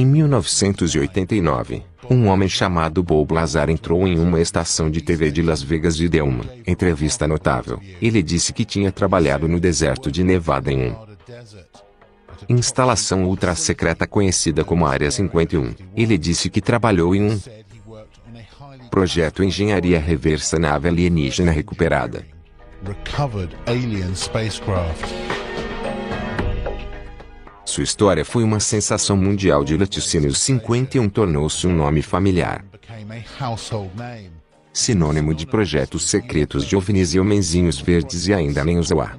Em 1989, um homem chamado Bob Lazar entrou em uma estação de TV de Las Vegas e deu uma entrevista notável. Ele disse que tinha trabalhado no deserto de Nevada em uma instalação ultra secreta conhecida como Área 51. Ele disse que trabalhou em um projeto Engenharia Reversa Nave Alienígena Recuperada. Sua história foi uma sensação mundial de laticínio. 51 tornou-se um nome familiar, sinônimo de projetos secretos de OVNIs e homenzinhos verdes e ainda nem os há.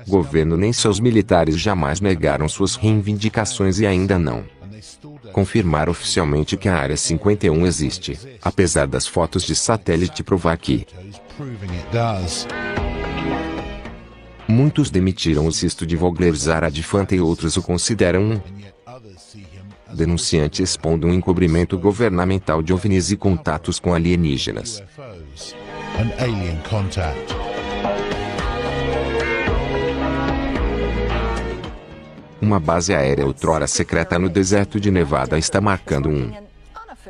Governo nem seus militares jamais negaram suas reivindicações e ainda não confirmaram oficialmente que a Área 51 existe, apesar das fotos de satélite provar que muitos demitiram o cisto de Vogler Zaradifante e outros o consideram um denunciante expondo um encobrimento governamental de OVNIs e contatos com alienígenas. Uma base aérea outrora secreta no deserto de Nevada está marcando um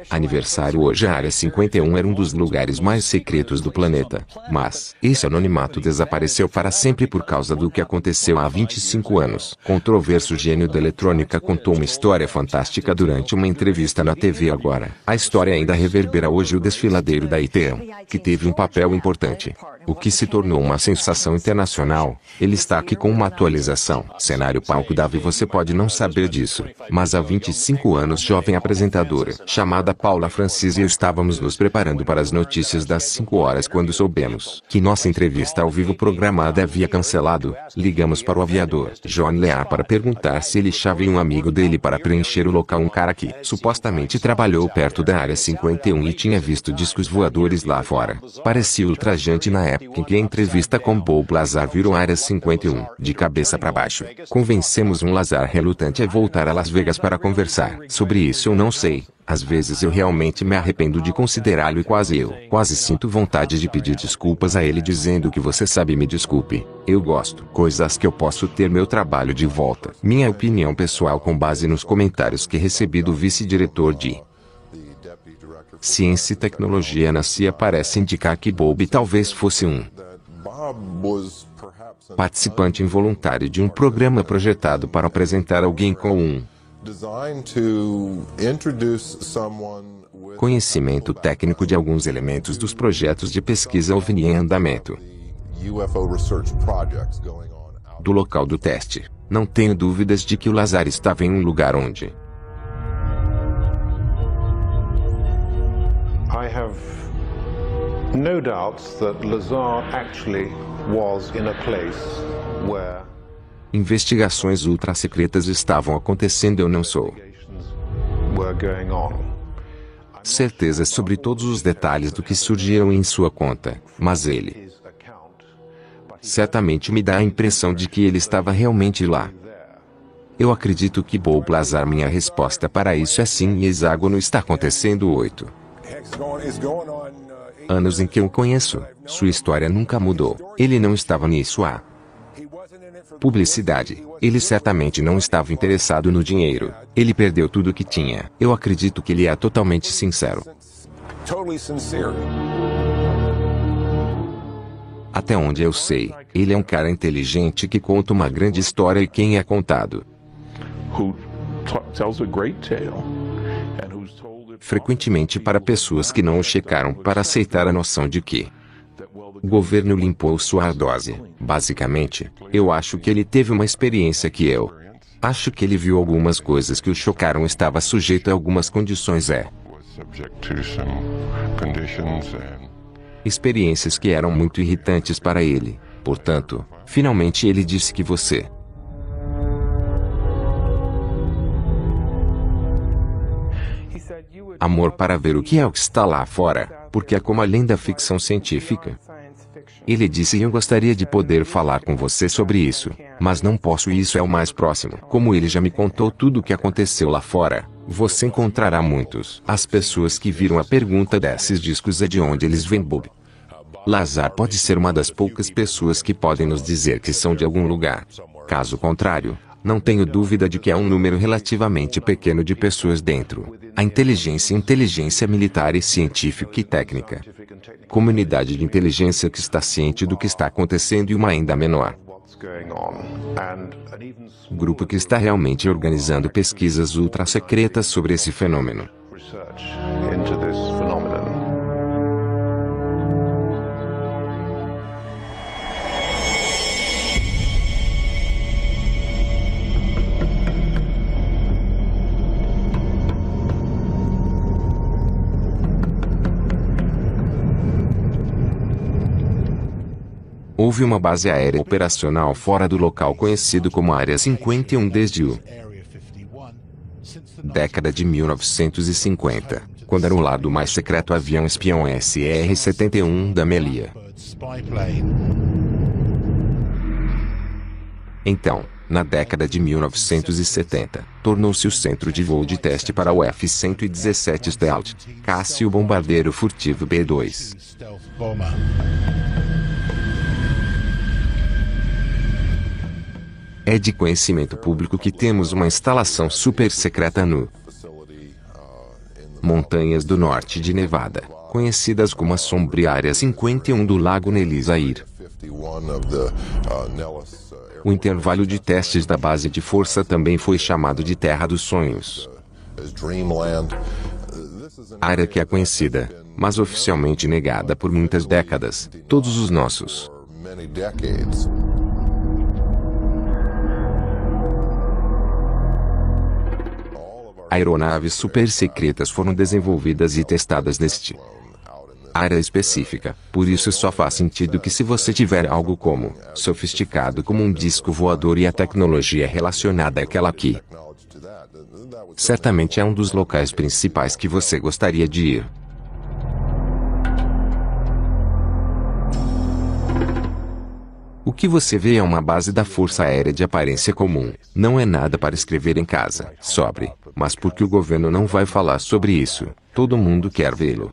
aniversário hoje. A Área 51 era um dos lugares mais secretos do planeta, mas esse anonimato desapareceu para sempre por causa do que aconteceu há 25 anos. Controverso gênio da eletrônica contou uma história fantástica durante uma entrevista na TV Agora. A história ainda reverbera hoje. O desfiladeiro da ITEAM, que teve um papel importante, o que se tornou uma sensação internacional. Ele está aqui com uma atualização. Cenário palco Davi. Você pode não saber disso, mas há 25 anos jovem apresentadora, chamada Paula Francis e eu estávamos nos preparando para as notícias das 5 horas quando soubemos que nossa entrevista ao vivo programada havia cancelado. Ligamos para o aviador John Lear para perguntar se ele achava um amigo dele para preencher o local. Um cara que supostamente trabalhou perto da Área 51 e tinha visto discos voadores lá fora. Parecia ultrajante na época em que a entrevista com Bob Lazar virou Área 51, de cabeça para baixo. Convencemos um Lazar relutante a voltar a Las Vegas para conversar. Sobre isso eu não sei. Às vezes eu realmente me arrependo de considerá-lo e quase sinto vontade de pedir desculpas a ele dizendo que você sabe, me desculpe. Eu gosto. Coisas que eu posso ter meu trabalho de volta. Minha opinião pessoal com base nos comentários que recebi do vice-diretor de Ciência e Tecnologia na CIA parece indicar que Bob talvez fosse um participante involuntário de um programa projetado para apresentar alguém com um conhecimento técnico de alguns elementos dos projetos de pesquisa OVNI em andamento do local do teste. Não tenho dúvidas de que o Lazar estava em um lugar onde I have no doubts that Lazar actually was in a place where investigações ultra-secretas estavam acontecendo. Eu não sou certeza sobre todos os detalhes do que surgiram em sua conta, mas ele certamente me dá a impressão de que ele estava realmente lá. Eu acredito que Bob Lazar. Minha resposta para isso é sim, e hexágono está acontecendo 8 anos em que eu o conheço. Sua história nunca mudou. Ele não estava nisso há publicidade. Ele certamente não estava interessado no dinheiro. Ele perdeu tudo o que tinha. Eu acredito que ele é totalmente sincero. Até onde eu sei, ele é um cara inteligente que conta uma grande história e quem é contado frequentemente para pessoas que não o checaram para aceitar a noção de que o governo limpou sua dose. Basicamente, eu acho que ele teve uma experiência que eu acho que ele viu algumas coisas que o chocaram. Estava sujeito a algumas condições experiências que eram muito irritantes para ele. Portanto, finalmente ele disse que você amor para ver o que é o que está lá fora, porque é como além da ficção científica. Ele disse: eu gostaria de poder falar com você sobre isso, mas não posso, e isso é o mais próximo. Como ele já me contou tudo o que aconteceu lá fora, você encontrará muitos. As pessoas que viram a pergunta desses discos é de onde eles vêm. Bob Lazar pode ser uma das poucas pessoas que podem nos dizer que são de algum lugar. Caso contrário, não tenho dúvida de que há um número relativamente pequeno de pessoas dentro. A inteligência militar e científica e técnica. Comunidade de inteligência que está ciente do que está acontecendo e uma ainda menor. Grupo que está realmente organizando pesquisas ultra secretas sobre esse fenômeno. Houve uma base aérea operacional fora do local conhecido como Área 51 desde a década de 1950, quando era o lado mais secreto avião espião SR-71 da Melia. Então, na década de 1970, tornou-se o centro de voo de teste para o F-117 Stealth, caça e o bombardeiro furtivo B-2. É de conhecimento público que temos uma instalação super secreta no Montanhas do Norte de Nevada, conhecidas como a sombria Área 51 do Lago Nellis. O intervalo de testes da base de força também foi chamado de Terra dos Sonhos. Área que é conhecida, mas oficialmente negada por muitas décadas, todos os nossos aeronaves super secretas foram desenvolvidas e testadas neste área específica. Por isso só faz sentido que se você tiver algo como sofisticado como um disco voador e a tecnologia relacionada àquela aqui, certamente é um dos locais principais que você gostaria de ir. O que você vê é uma base da Força Aérea de aparência comum. Não é nada para escrever em casa, sobre, mas porque o governo não vai falar sobre isso, todo mundo quer vê-lo.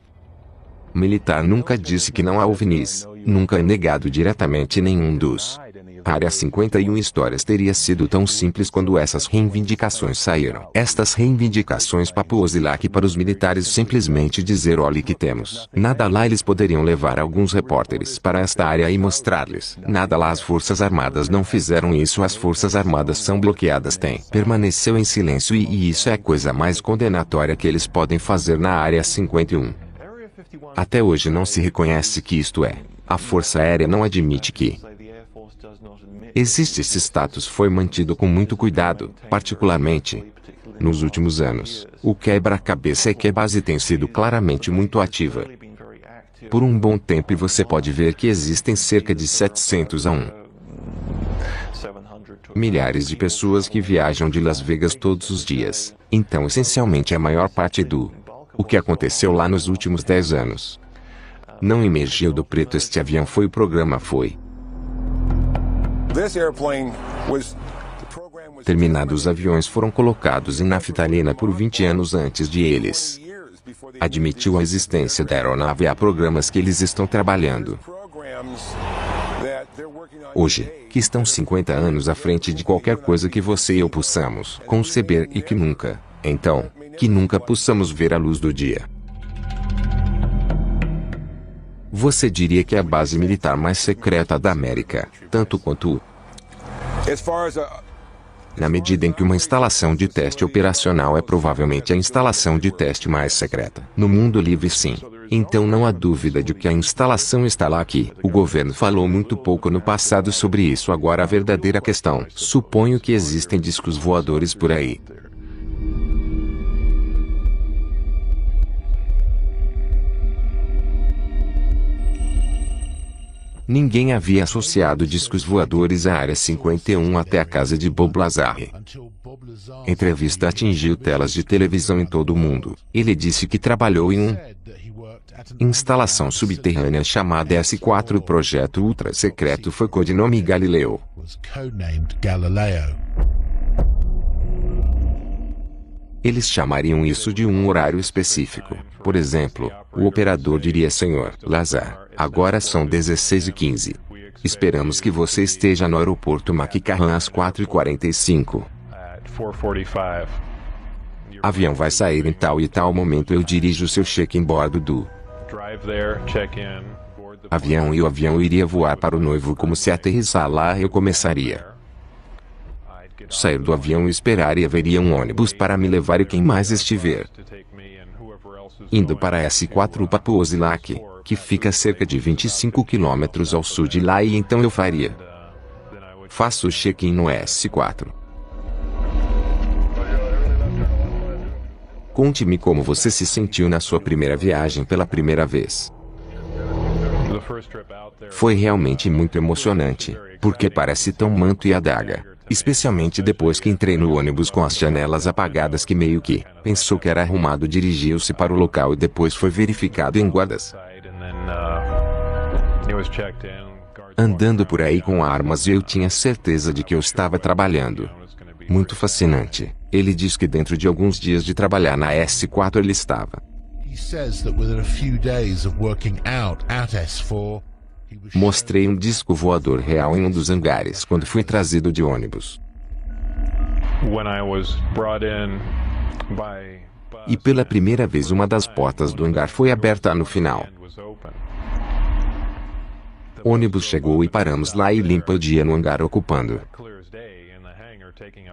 O militar nunca disse que não há OVNIs, nunca é negado diretamente nenhum dos Área 51 histórias teria sido tão simples quando essas reivindicações saíram. Estas reivindicações papuose lá que para os militares simplesmente dizer olhe que temos. Nada lá eles poderiam levar alguns repórteres para esta área e mostrar-lhes. Nada lá as forças armadas não fizeram isso, as forças armadas são bloqueadas permaneceu em silêncio e isso é a coisa mais condenatória que eles podem fazer na Área 51. Até hoje não se reconhece que isto é. A Força Aérea não admite que existe esse status foi mantido com muito cuidado, particularmente nos últimos anos. O quebra-cabeça é que a base tem sido claramente muito ativa por um bom tempo e você pode ver que existem cerca de 700 a 1 milhares de pessoas que viajam de Las Vegas todos os dias. Então essencialmente a maior parte do o que aconteceu lá nos últimos 10 anos não emergiu do preto. Este avião foi o programa foi terminados os aviões foram colocados em naftalina por 20 anos antes de eles admitiu a existência da aeronave. Há programas que eles estão trabalhando hoje, que estão 50 anos à frente de qualquer coisa que você e eu possamos conceber e que nunca possamos ver a luz do dia. Você diria que é a base militar mais secreta da América, tanto quanto na medida em que uma instalação de teste operacional é provavelmente a instalação de teste mais secreta. No mundo livre sim. Então não há dúvida de que a instalação está lá aqui. O governo falou muito pouco no passado sobre isso. Agora a verdadeira questão. Suponho que existem discos voadores por aí. Ninguém havia associado discos voadores à Área 51 até a casa de Bob Lazar. A entrevista atingiu telas de televisão em todo o mundo. Ele disse que trabalhou em uma instalação subterrânea chamada S4. O projeto ultra secreto foi codinome Galileu. Eles chamariam isso de um horário específico. Por exemplo, o operador diria: Senhor Lazar, agora são 16h15. Esperamos que você esteja no aeroporto McCarran às 4h45. Avião vai sair em tal e tal momento. Eu dirijo seu check-in bordo do avião e o avião iria voar para o noivo. Como se aterrissar lá eu começaria sair do avião e esperar, e haveria um ônibus para me levar e quem mais estiver indo para S4 Papuosilak, que fica a cerca de 25 quilômetros ao sul de lá, e então eu faço o check-in no S4. Conte-me como você se sentiu na sua primeira viagem pela primeira vez. Foi realmente muito emocionante, porque parece tão manto e adaga. Especialmente depois que entrei no ônibus com as janelas apagadas, que meio que pensou que era arrumado. Dirigiu-se para o local e depois foi verificado em guardas andando por aí com armas, e eu tinha certeza de que eu estava trabalhando. Muito fascinante. Ele diz que dentro de alguns dias de trabalhar na S4 ele estava. Mostrei um disco voador real em um dos hangares quando fui trazido de ônibus. E pela primeira vez uma das portas do hangar foi aberta no final. O ônibus chegou e paramos lá e limpa o dia no hangar, ocupando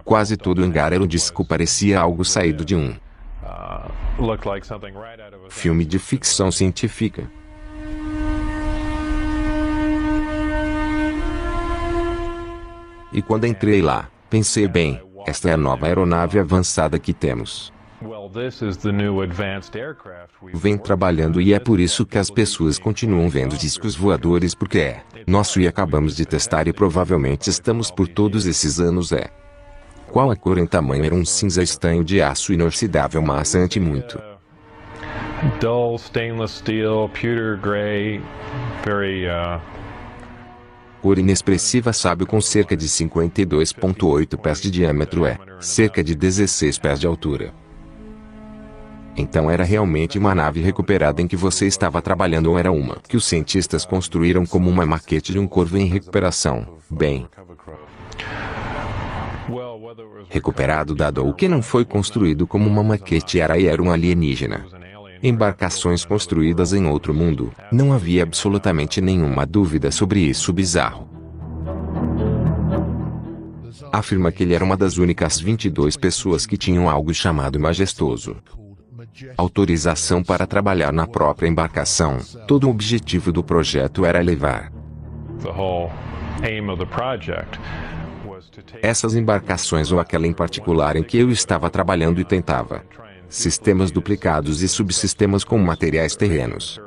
quase todo o hangar. Era um disco, parecia algo saído de um filme de ficção científica. E quando entrei lá, pensei, bem, esta é a nova aeronave avançada que temos. Vem trabalhando, e é por isso que as pessoas continuam vendo discos voadores, porque é nosso e acabamos de testar e provavelmente estamos por todos esses anos. Qual a cor em tamanho? Era um cinza estanho de aço inoxidável maçante muito. Dull stainless steel, pewter gray, very cor inexpressiva sábio, com cerca de 52,8 pés de diâmetro, cerca de 16 pés de altura. Então era realmente uma nave recuperada em que você estava trabalhando, ou era uma que os cientistas construíram como uma maquete de um corvo em recuperação? Bem, recuperado, dado o que não foi construído como uma maquete, era um alienígena. Embarcações construídas em outro mundo. Não havia absolutamente nenhuma dúvida sobre isso. Bizarro. Afirma que ele era uma das únicas 22 pessoas que tinham algo chamado majestoso autorização para trabalhar na própria embarcação. Todo o objetivo do projeto era levar essas embarcações, ou aquela em particular em que eu estava trabalhando, e tentava sistemas duplicados e subsistemas com materiais terrenos.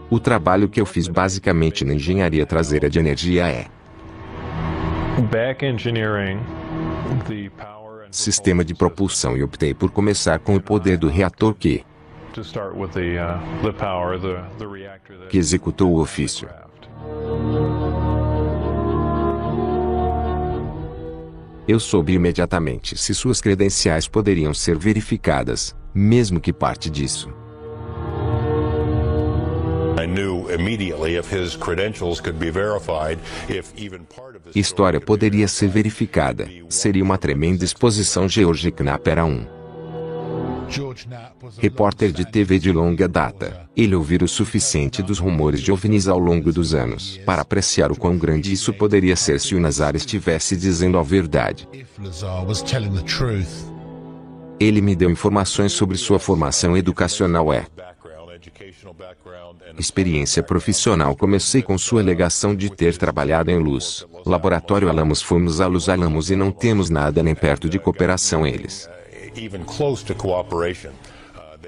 O trabalho que eu fiz basicamente na engenharia traseira de energia sistema de propulsão, e optei por começar com o poder do reator que executou o ofício. Eu soube imediatamente se suas credenciais poderiam ser verificadas, mesmo que parte disso. História poderia ser verificada. Seria uma tremenda exposição. George Knapp era um repórter de TV de longa data. Ele ouvira o suficiente dos rumores de OVNIs ao longo dos anos para apreciar o quão grande isso poderia ser se o Lazar estivesse dizendo a verdade. Ele me deu informações sobre sua formação educacional experiência profissional. Comecei com sua alegação de ter trabalhado em Luz Laboratório Alamos. Fomos a Los Alamos e não temos nada nem perto de cooperação. Eles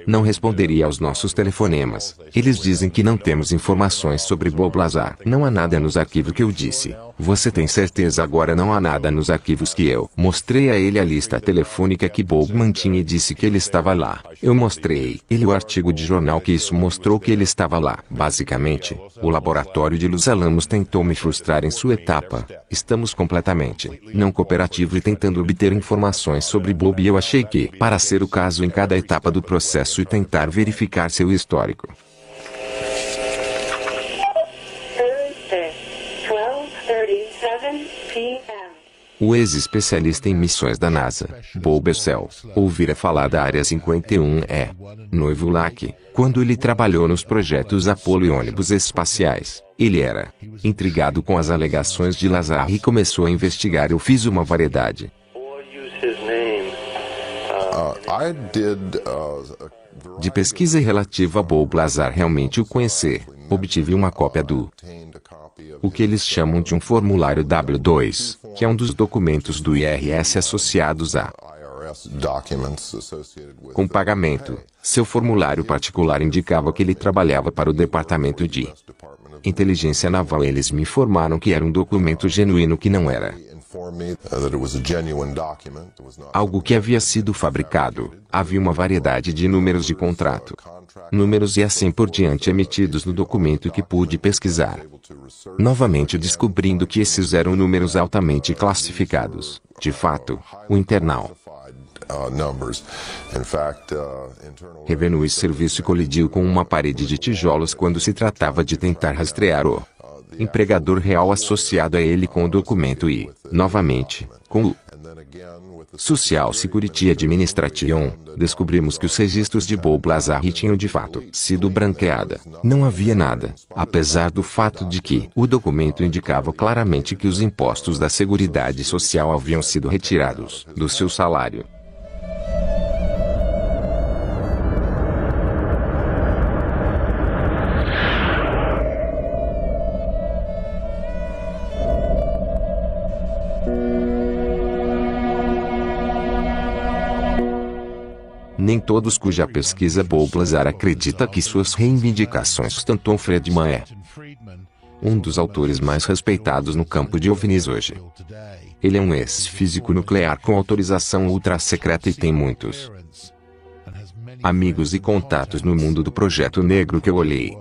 não responderia aos nossos telefonemas. Eles dizem que não temos informações sobre Bob Lazar. Não há nada nos arquivos. Que eu disse: você tem certeza? Agora não há nada nos arquivos. Que eu mostrei a ele a lista telefônica que Bob mantinha e disse que ele estava lá. Eu mostrei ele o artigo de jornal que isso mostrou que ele estava lá. Basicamente, o laboratório de Los Alamos tentou me frustrar em sua etapa. Estamos completamente não cooperativo e tentando obter informações sobre Bob, e eu achei que, para ser o caso em cada etapa do processo e tentar verificar seu histórico. 7 p.m. O ex-especialista em missões da NASA, Bob Bessel, ouvira falar da Área 51E. Noivo Lack, quando ele trabalhou nos projetos Apollo e ônibus espaciais, ele era intrigado com as alegações de Lazar e começou a investigar. Eu fiz uma variedade de pesquisa relativa a Bob Lazar realmente o conhecer. Obtive uma cópia do o que eles chamam de um formulário W2, que é um dos documentos do IRS associados a com pagamento. Seu formulário particular indicava que ele trabalhava para o Departamento de Inteligência Naval. Eles me informaram que era um documento genuíno, que não era algo que havia sido fabricado. Havia uma variedade de números de contrato, números e assim por diante emitidos no documento que pude pesquisar, novamente descobrindo que esses eram números altamente classificados. De fato, o Internal Revenue Service colidiu com uma parede de tijolos quando se tratava de tentar rastrear o empregador real associado a ele com o documento e, novamente, com o Social Security Administration, descobrimos que os registros de Bob Lazar tinham de fato sido branqueada. Não havia nada, apesar do fato de que o documento indicava claramente que os impostos da Seguridade Social haviam sido retirados do seu salário. Nem todos cuja pesquisa Bob Lazar acredita que suas reivindicações sustentou. Friedman é um dos autores mais respeitados no campo de OVNIs hoje. Ele é um ex-físico nuclear com autorização ultra-secreta e tem muitos amigos e contatos no mundo do Projeto Negro que eu olhei.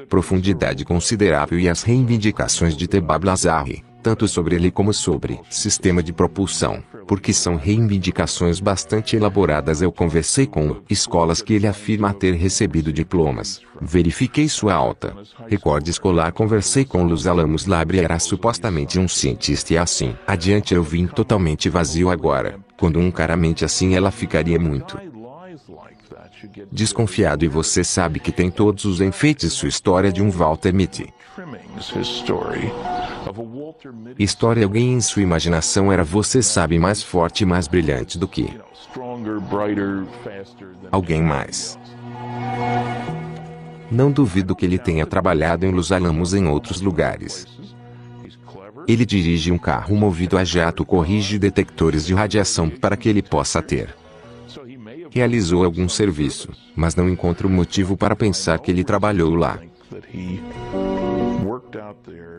Profundidade considerável e as reivindicações de Bob Lazar, tanto sobre ele como sobre sistema de propulsão, porque são reivindicações bastante elaboradas. Eu conversei com escolas que ele afirma ter recebido diplomas. Verifiquei sua alta recorde escolar. Conversei com Los Alamos Labrie, era supostamente um cientista e assim adiante. Eu vim totalmente vazio agora. Quando um cara mente assim, ela ficaria muito desconfiado, e você sabe que tem todos os enfeites. Sua história de um Walter Mitty. História alguém em sua imaginação era, você sabe, mais forte e mais brilhante do que alguém mais. Não duvido que ele tenha trabalhado em Los Alamos e em outros lugares. Ele dirige um carro movido a jato, corrige detectores de radiação para que ele possa ter realizou algum serviço, mas não encontro motivo para pensar que ele trabalhou lá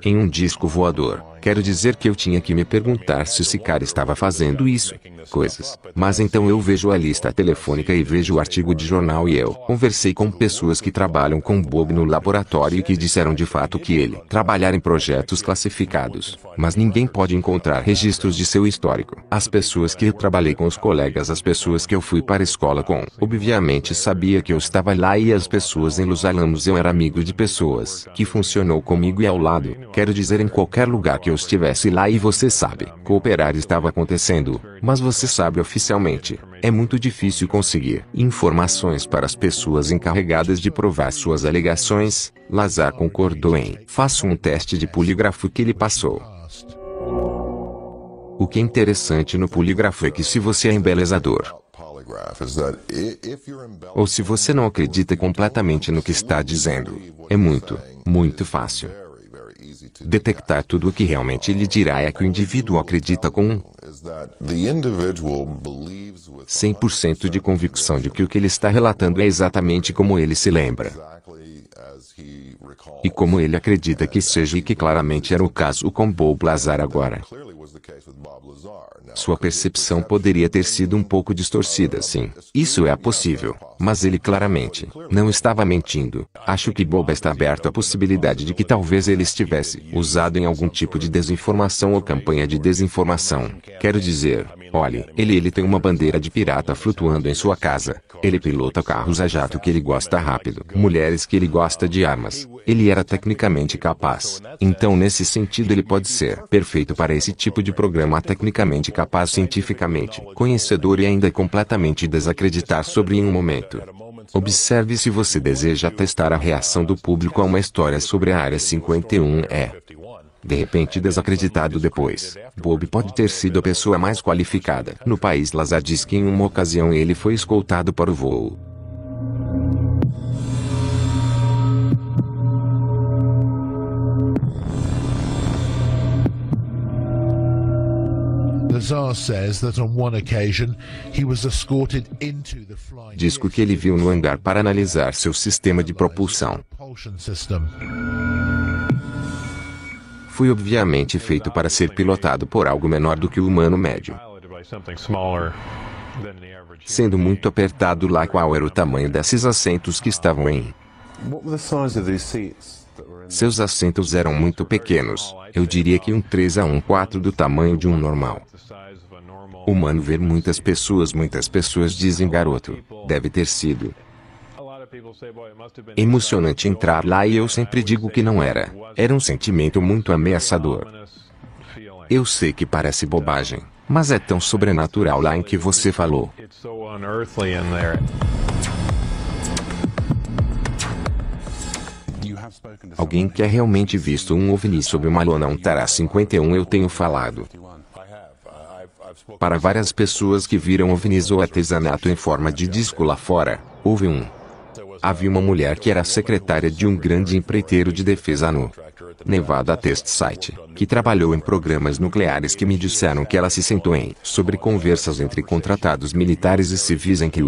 em um disco voador. Quero dizer que eu tinha que me perguntar se esse cara estava fazendo isso, coisas. Mas então eu vejo a lista telefônica e vejo o artigo de jornal, e eu conversei com pessoas que trabalham com Bob no laboratório e que disseram de fato que ele trabalhar em projetos classificados, mas ninguém pode encontrar registros de seu histórico. As pessoas que eu trabalhei com, os colegas, as pessoas que eu fui para a escola com, obviamente sabia que eu estava lá, e as pessoas em Los Alamos, eu era amigo de pessoas que funcionou comigo e ao lado. Quero dizer, em qualquer lugar que eu estivesse lá, e você sabe, cooperar estava acontecendo, mas você sabe, oficialmente, é muito difícil conseguir informações para as pessoas encarregadas de provar suas alegações. Lazar concordou em faça um teste de polígrafo que ele passou. O que é interessante no polígrafo é que se você é embelezador, ou se você não acredita completamente no que está dizendo, é muito fácil detectar. Tudo o que realmente lhe dirá é que o indivíduo acredita com 100% de convicção de que o que ele está relatando é exatamente como ele se lembra e como ele acredita que seja, e que claramente era o caso com Bob Lazar agora. Sua percepção poderia ter sido um pouco distorcida, sim. Isso é possível. Mas ele claramente não estava mentindo. Acho que Bob está aberto à possibilidade de que talvez ele estivesse usado em algum tipo de desinformação ou campanha de desinformação. Quero dizer, Olhe, ele tem uma bandeira de pirata flutuando em sua casa. Ele pilota carros a jato que ele gosta rápido. Mulheres que ele gosta de armas. Ele era tecnicamente capaz. Então nesse sentido ele pode ser perfeito para esse tipo de programa, tecnicamente capaz, cientificamente conhecedor e ainda completamente desacreditar sobre em um momento. Observe se você deseja testar a reação do público a uma história sobre a Área 51 de repente desacreditado depois. Bob pode ter sido a pessoa mais qualificada no país. Lazar diz que em uma ocasião ele foi escoltado para o voo. Diz que ele viu no hangar para analisar seu sistema de propulsão. Foi obviamente feito para ser pilotado por algo menor do que o humano médio. Sendo muito apertado lá, qual era o tamanho desses assentos que estavam em? Seus assentos eram muito pequenos. Eu diria que um 3:1/4 do tamanho de um normal. Humano. Ver muitas pessoas dizem, garoto, deve ter sido emocionante entrar lá, e eu sempre digo que não era. Era um sentimento muito ameaçador. Eu sei que parece bobagem, mas é tão sobrenatural lá em que você falou. Alguém quer realmente visto um OVNI sob uma lona, um Tara 51? Eu tenho falado para várias pessoas que viram OVNIs ou artesanato em forma de disco lá fora. Houve um. Havia uma mulher que era secretária de um grande empreiteiro de defesa no Nevada Test Site, que trabalhou em programas nucleares, que me disseram que ela se sentou em sobre conversas entre contratados militares e civis em que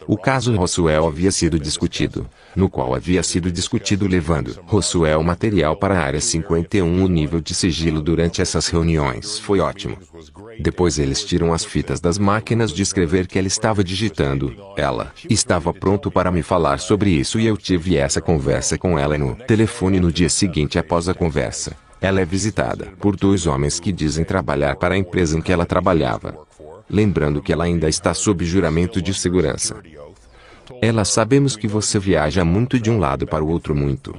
o caso Roswell havia sido discutido, no qual havia sido discutido levando Roswell material para a Área 51. O nível de sigilo durante essas reuniões foi ótimo. Depois eles tiram as fitas das máquinas de escrever que ela estava digitando. Ela estava pronto para me falar sobre isso, e eu tive essa conversa com ela no telefone no dia seguinte. Após a conversa, ela é visitada por dois homens que dizem trabalhar para a empresa em que ela trabalhava. Lembrando que ela ainda está sob juramento de segurança. Ela: sabemos que você viaja muito de um lado para o outro, muito.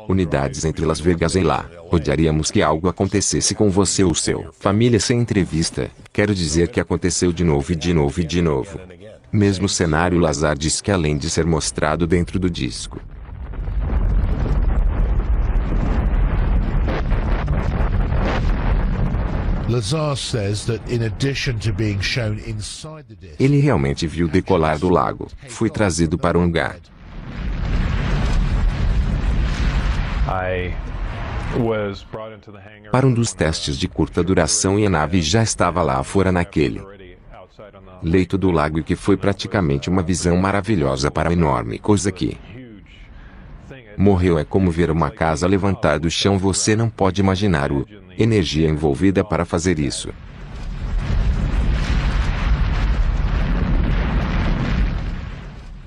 Unidades entre Las Vegas e lá. Odiaríamos que algo acontecesse com você ou seu família. Sem entrevista, quero dizer que aconteceu de novo e de novo e de novo. Mesmo cenário. Lazar diz que além de ser mostrado dentro do disco, ele realmente viu decolar do lago. Foi trazido para um lugar. Para um dos testes de curta duração, e a nave já estava lá fora naquele leito do lago, e que foi praticamente uma visão maravilhosa para a enorme coisa que morreu. É como ver uma casa levantar do chão. Você não pode imaginar a energia envolvida para fazer isso.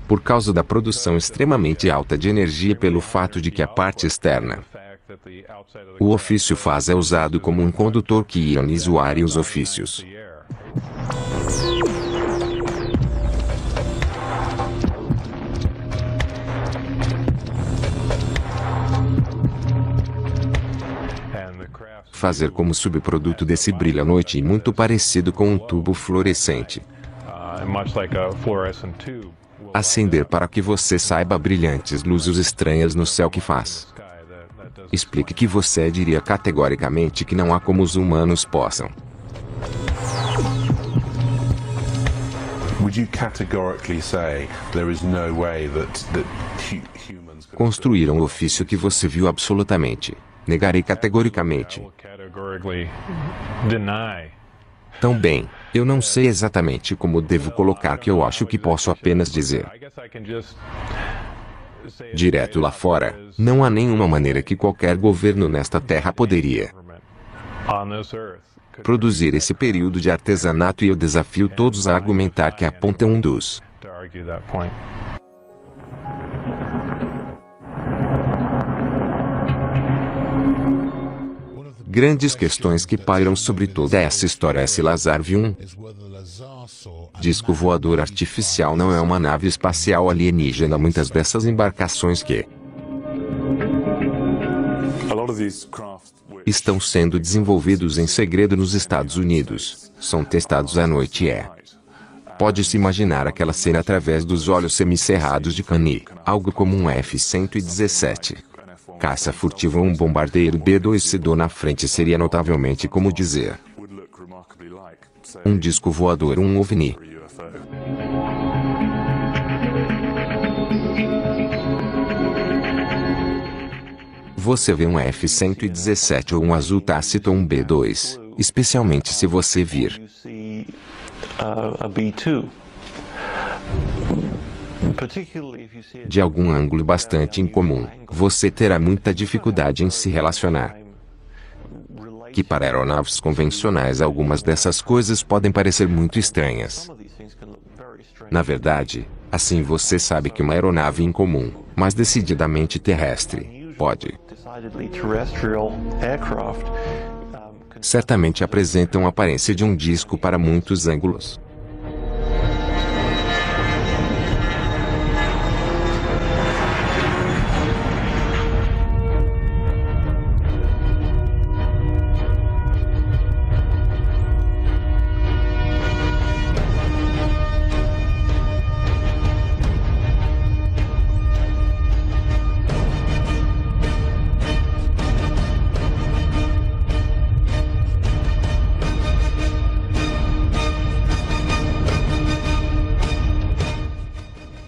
Por causa da produção extremamente alta de energia, pelo fato de que a parte externa, o ofício faz, é usado como um condutor que ioniza o ar e os ofícios. Fazer como subproduto desse brilho à noite, e muito parecido com um tubo fluorescente. Acender para que você saiba brilhantes luzes estranhas no céu que faz. Explique que você diria categoricamente que não há como os humanos possam. Construíram o ofício que você viu absolutamente. Negarei categoricamente. Tão bem, eu não sei exatamente como devo colocar, que eu acho que posso apenas dizer direto lá fora, não há nenhuma maneira que qualquer governo nesta terra poderia produzir esse período de artesanato, e eu desafio todos a argumentar que a ponta é um dos Grandes questões que pairam sobre toda essa história é se Lazar viu um disco voador artificial não é uma nave espacial alienígena. Muitas dessas embarcações que estão sendo desenvolvidos em segredo nos Estados Unidos são testados à noite Pode-se imaginar aquela cena através dos olhos semicerrados de Kani, algo como um F-117. Caça furtivo ou um bombardeiro B-2C na frente seria notavelmente como dizer um disco voador ou um OVNI. Você vê um F-117 ou um azul tácito ou um B-2, especialmente se você vir de algum ângulo bastante incomum, você terá muita dificuldade em se relacionar. Que para aeronaves convencionais algumas dessas coisas podem parecer muito estranhas. Na verdade, assim você sabe que uma aeronave incomum, mas decididamente terrestre, pode certamente apresenta uma aparência de um disco para muitos ângulos.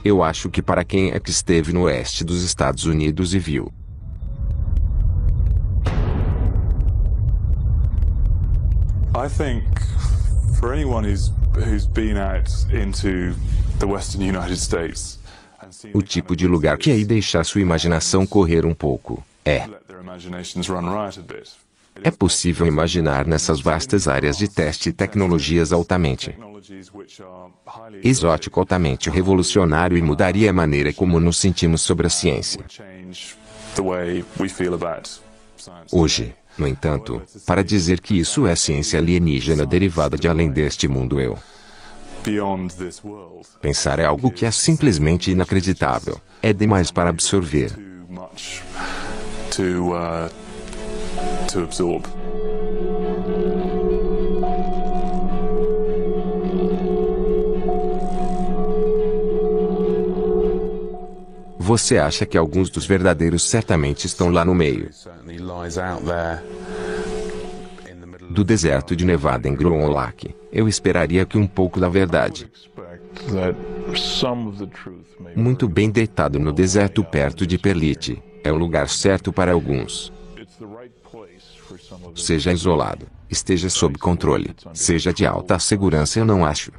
Eu acho que para quem é que esteve no oeste dos Estados Unidos e viu I think for anyone who's been out into the western United States o tipo de lugar que aí deixa sua imaginação correr um pouco, let their imaginations run riot a bit. é possível imaginar nessas vastas áreas de teste tecnologias altamente exótico, altamente revolucionário e mudaria a maneira como nos sentimos sobre a ciência. Hoje, no entanto, para dizer que isso é ciência alienígena derivada de além deste mundo, pensar é algo que é simplesmente inacreditável. É demais para absorver. To absorb. Você acha que alguns dos verdadeiros certamente estão lá no meio do deserto de Nevada em Groom Lake? Eu esperaria que um pouco da verdade muito bem deitado no deserto perto de Perlite é o lugar certo para alguns. Seja isolado, esteja sob controle, seja de alta segurança, eu não acho.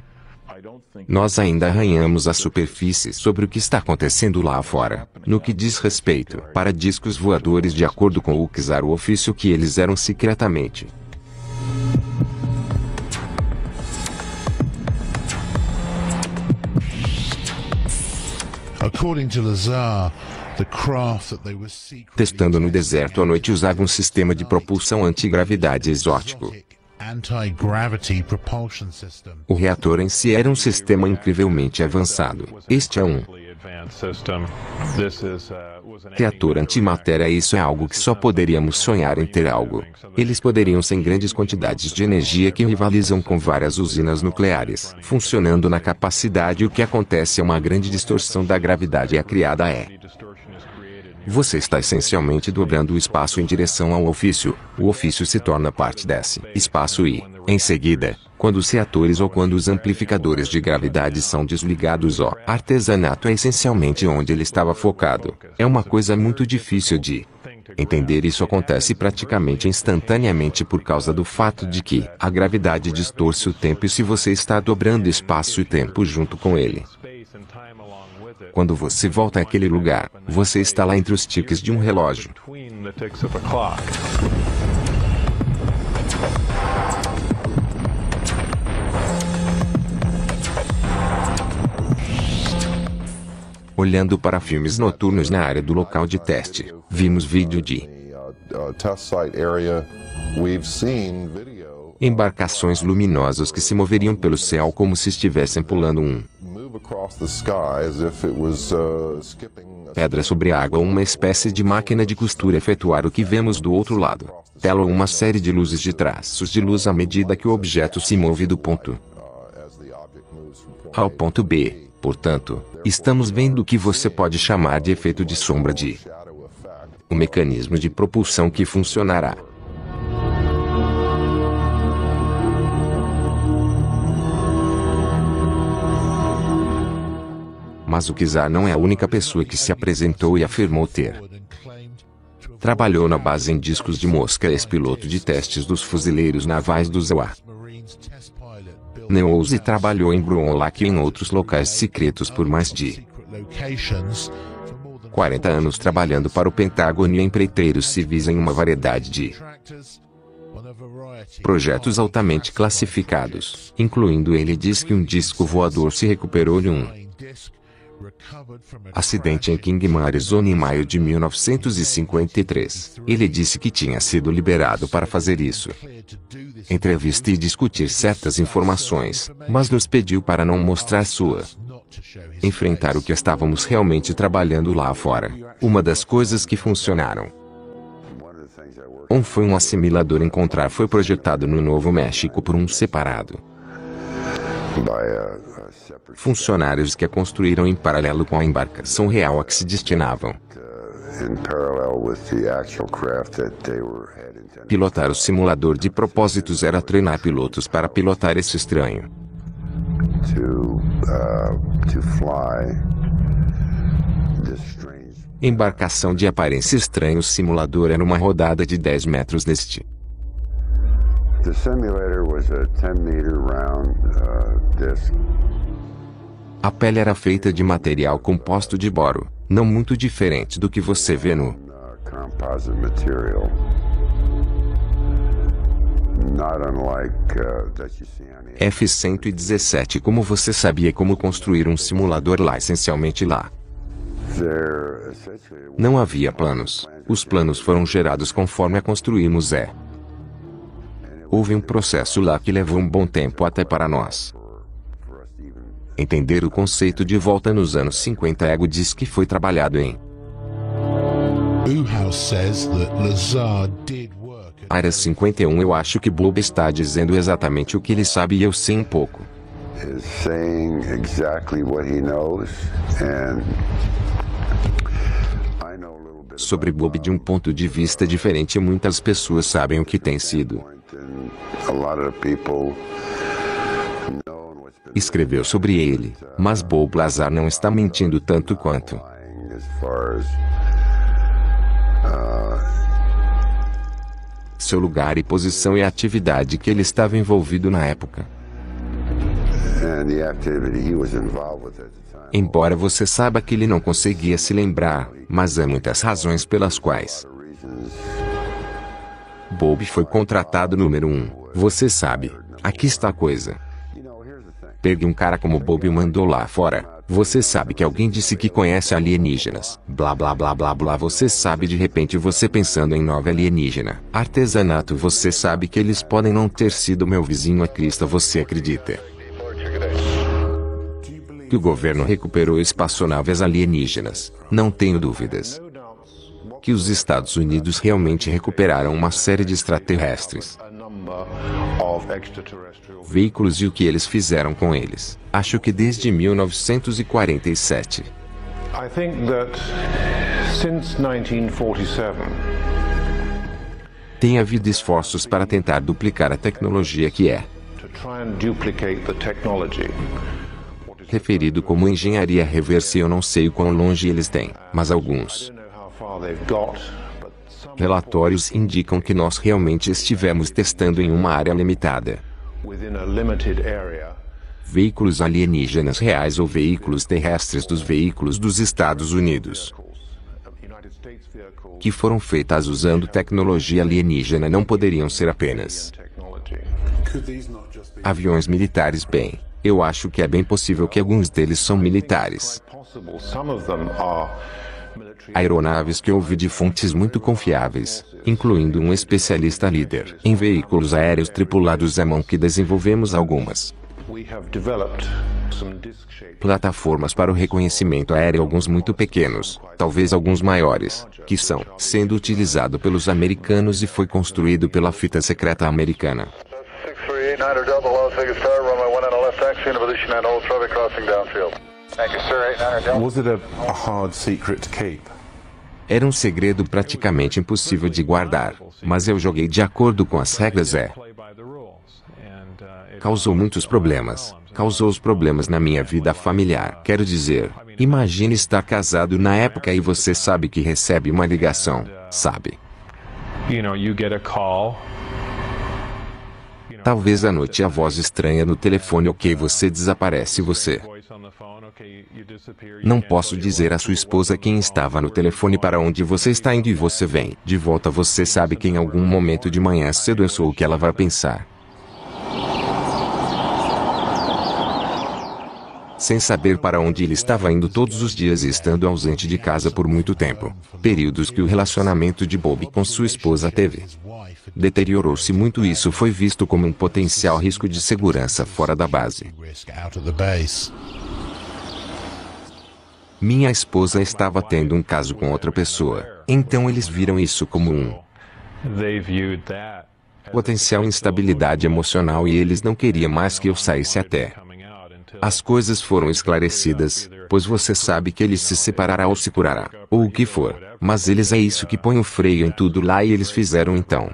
Nós ainda arranhamos a superfície sobre o que está acontecendo lá fora, no que diz respeito para discos voadores de acordo com o Kizar, o ofício que eles eram secretamente. Testando no deserto à noite usava um sistema de propulsão antigravidade exótico. O reator em si era um sistema incrivelmente avançado. Este é um reator antimatéria. Isso é algo que só poderíamos sonhar em ter algo. Eles poderiam ser grandes quantidades de energia que rivalizam com várias usinas nucleares, funcionando na capacidade. O que acontece é uma grande distorção da gravidade criada Você está essencialmente dobrando o espaço em direção ao ofício. O ofício se torna parte desse espaço e, em seguida, quando os reatores ou quando os amplificadores de gravidade são desligados, o artesanato é essencialmente onde ele estava focado. É uma coisa muito difícil de entender. Isso acontece praticamente instantaneamente por causa do fato de que a gravidade distorce o tempo, e se você está dobrando espaço e tempo junto com ele, quando você volta àquele lugar, você está lá entre os tiques de um relógio. Olhando para filmes noturnos na área do local de teste, vimos vídeo de test site area. We've seen video Embarcações luminosas que se moveriam pelo céu como se estivessem pulando move across the sky as if it was skipping pedra sobre água, uma espécie de máquina de costura efetuar o que vemos do outro lado. Tela ou uma série de luzes de traços de luz à medida que o objeto se move do ponto A ao ponto B. Portanto, estamos vendo o que você pode chamar de efeito de sombra de um mecanismo de propulsão que funcionará. Mas o Kizar não é a única pessoa que se apresentou e afirmou ter. Trabalhou na base em discos de mosca, ex-piloto de testes dos fuzileiros navais do ZEUA. Neouse trabalhou em Bruonlach e em outros locais secretos por mais de 40 anos trabalhando para o Pentágono e empreiteiros civis em uma variedade de projetos altamente classificados, incluindo ele diz que um disco voador se recuperou de um acidente em Kingman, Arizona em maio de 1953. Ele disse que tinha sido liberado para fazer isso. Entrevista e discutir certas informações, mas nos pediu para não mostrar sua. Enfrentar o que estávamos realmente trabalhando lá fora. Uma das coisas que funcionaram. Foi um assimilador encontrar foi projetado no Novo México por um separado. Funcionários que a construíram em paralelo com a embarcação real a que se destinavam. Pilotar o simulador de propósitos era treinar pilotos para pilotar esse estranho. Embarcação de aparência estranha. O simulador era uma rodada de 10 metros neste. The simulator was a 10-meter round disc. A pele era feita de material composto de boro, não muito diferente do que você vê no Composite material. Not unlike that you see on the F-117. Como você sabia como construir um simulador lá, essencialmente lá? Não havia planos. Os planos foram gerados conforme a construímos. Houve um processo lá que levou um bom tempo até para nós entender o conceito de volta nos anos 50. Ego diz que foi trabalhado em Área 51. Eu acho que Bob está dizendo exatamente o que ele sabe e eu sei um pouco. Sobre Bob de um ponto de vista diferente. Muitas pessoas sabem o que tem sido. Escreveu sobre ele, mas Bob Lazar não está mentindo tanto quanto seu lugar e posição e a atividade que ele estava envolvido na época. Embora você saiba que ele não conseguia se lembrar, mas há muitas razões pelas quais Bob foi contratado número 1. Você sabe, aqui está a coisa. Pegue um cara como Bob e o mandou lá fora. Você sabe que alguém disse que conhece alienígenas. Blá blá blá blá blá. Você sabe, de repente você pensando em nova alienígena. Artesanato. Você sabe que eles podem não ter sido meu vizinho a Crista. Você acredita que o governo recuperou espaçonaves alienígenas? Não tenho dúvidas que os Estados Unidos realmente recuperaram uma série de extraterrestres. Veículos e o que eles fizeram com eles. Acho que desde 1947. I think that since 1947, tem havido esforços para tentar duplicar a tecnologia que é to try and duplicate the technology. referido como engenharia reversa. Eu não sei o quão longe eles têm, mas alguns relatórios indicam que nós realmente estivemos testando em uma área limitada. Veículos alienígenas reais ou veículos terrestres dos veículos dos Estados Unidos que foram feitas usando tecnologia alienígena não poderiam ser apenas aviões militares. Bem, eu acho que é bem possível que alguns deles são militares. Aeronaves que ouvi de fontes muito confiáveis, incluindo um especialista líder em veículos aéreos tripulados à mão que desenvolvemos algumas plataformas para o reconhecimento aéreo, alguns muito pequenos, talvez alguns maiores, que são sendo utilizado pelos americanos e foi construído pela fita secreta americana. Was it a hard secret to keep? Era um segredo praticamente impossível de guardar, mas eu joguei de acordo com as regras. Causou muitos problemas. Causou os problemas na minha vida familiar. Quero dizer, imagine estar casado na época e você sabe que recebe uma ligação, sabe? Talvez à noite a voz estranha no telefone, ok, você desaparece, você. Não posso dizer à sua esposa quem estava no telefone para onde você está indo e você vem de volta. Você sabe que em algum momento de manhã cedo eu sou o que ela vai pensar. Sem saber para onde ele estava indo todos os dias e estando ausente de casa por muito tempo. Períodos que o relacionamento de Bob com sua esposa teve. Deteriorou-se muito. Isso foi visto como um potencial risco de segurança fora da base. Minha esposa estava tendo um caso com outra pessoa, então eles viram isso como um potencial instabilidade emocional e eles não queriam mais que eu saísse até as coisas foram esclarecidas, pois você sabe que ele se separará ou se curará, ou o que for, mas eles é isso que põe o freio em tudo lá e eles fizeram então.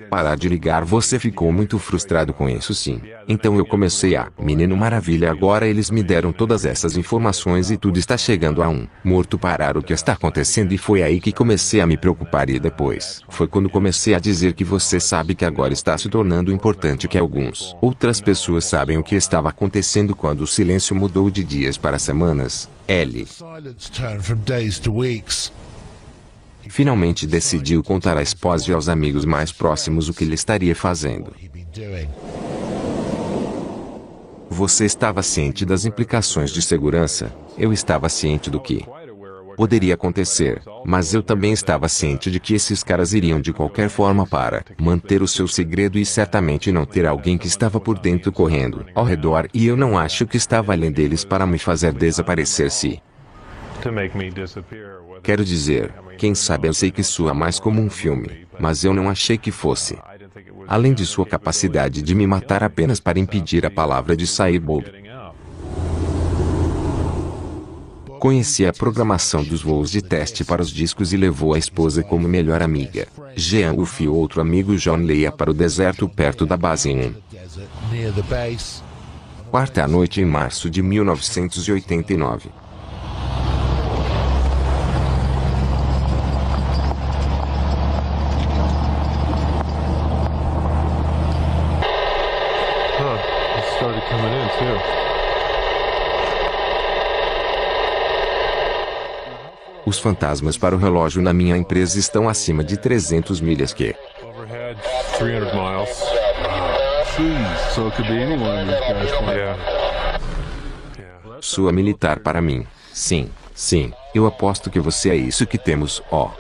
Parar de ligar. Você ficou muito frustrado com isso, sim. Então eu comecei a, menino maravilha, agora eles me deram todas essas informações e tudo está chegando a um morto parar o que está acontecendo e foi aí que comecei a me preocupar e depois foi quando comecei a dizer que você sabe que agora está se tornando importante que alguns outras pessoas sabem o que estava acontecendo quando o silêncio mudou de dias para semanas. Ele finalmente decidiu contar à esposa e aos amigos mais próximos o que ele estaria fazendo. Você estava ciente das implicações de segurança? Eu estava ciente do que poderia acontecer, mas eu também estava ciente de que esses caras iriam de qualquer forma para manter o seu segredo e certamente não ter alguém que estava por dentro correndo ao redor e eu não acho que estava além deles para me fazer desaparecer. Quero dizer, quem sabe eu sei que soa mais como um filme, mas eu não achei que fosse. Além de sua capacidade de me matar apenas para impedir a palavra de sair, Bob conhecia a programação dos voos de teste para os discos e levou a esposa como melhor amiga. Jean Wolfe e outro amigo John Leia para o deserto perto da base em quarta noite em março de 1989. Os fantasmas para o relógio na minha empresa estão acima de 300 milhas que sua militar para mim. Sim, sim, eu aposto que você é isso que temos, ó.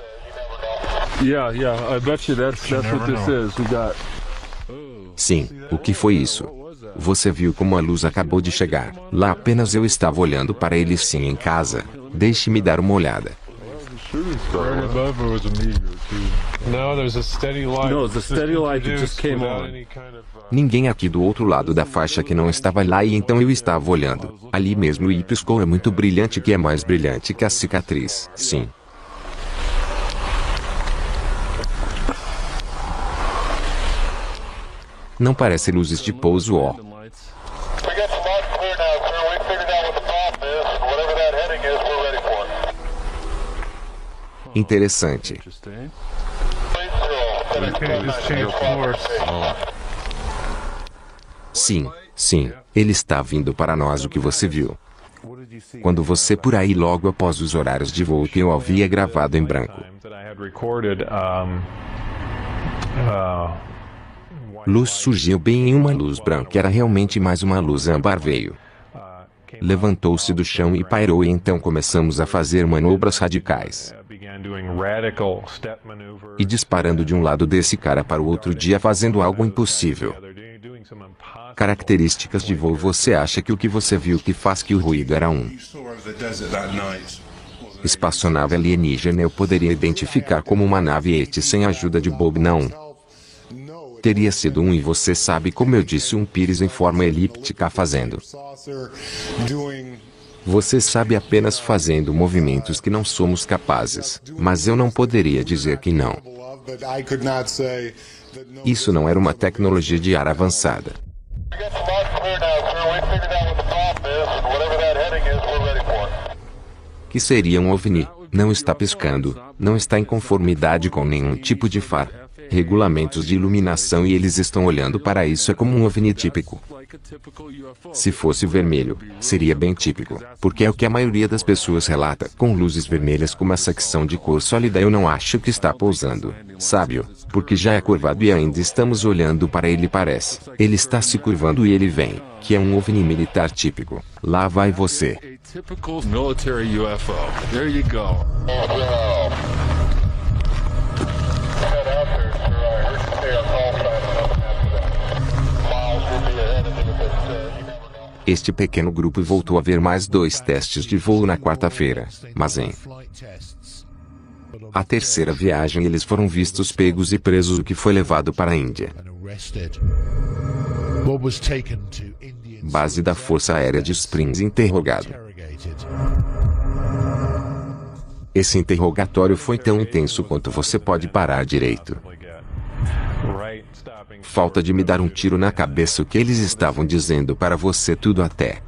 Sim, o que foi isso? Você viu como a luz acabou de chegar. Lá apenas eu estava olhando para ele sim em casa. Deixe-me dar uma olhada. Ninguém aqui do outro lado da faixa que não estava lá e então eu estava olhando. Ali mesmo e piscou, é muito brilhante, que é mais brilhante que a cicatriz. Sim. Não parece luzes de pouso, ó. Interessante. Sim, sim, ele está vindo para nós. O que você viu? Quando você por aí logo após os horários de voo que eu havia gravado em branco. Luz surgiu bem em uma luz branca, era realmente mais uma luz âmbar veio. Levantou-se do chão e pairou, e então começamos a fazer manobras radicais. E disparando de um lado desse cara para o outro dia, fazendo algo impossível. Características de voo. Você acha que o que você viu que faz que o ruído era um espaçonave alienígena? Eu poderia identificar como uma nave ET sem a ajuda de Bob, não. Teria sido um, e você sabe, como eu disse, um pires em forma elíptica fazendo. Você sabe, apenas fazendo movimentos que não somos capazes, mas eu não poderia dizer que não. Isso não era uma tecnologia de ar avançada. Que seria um OVNI, não está piscando, não está em conformidade com nenhum tipo de faro, regulamentos de iluminação, e eles estão olhando para isso. É como um OVNI típico. Se fosse vermelho, seria bem típico, porque é o que a maioria das pessoas relata, com luzes vermelhas com uma secção de cor sólida. Eu não acho que está pousando, sabe-o, porque já é curvado e ainda estamos olhando para ele. Parece, ele está se curvando e ele vem, que é um OVNI militar típico. Lá vai você. Este pequeno grupo voltou a ver mais 2 testes de voo na quarta-feira, mas em a terceira viagem eles foram vistos pegos e presos, o que foi levado para a Índia. Base da Força Aérea de Springs. Interrogado. Esse interrogatório foi tão intenso quanto você pode parar direito. Falta de me dar um tiro na cabeça. O que eles estavam dizendo para você, tudo até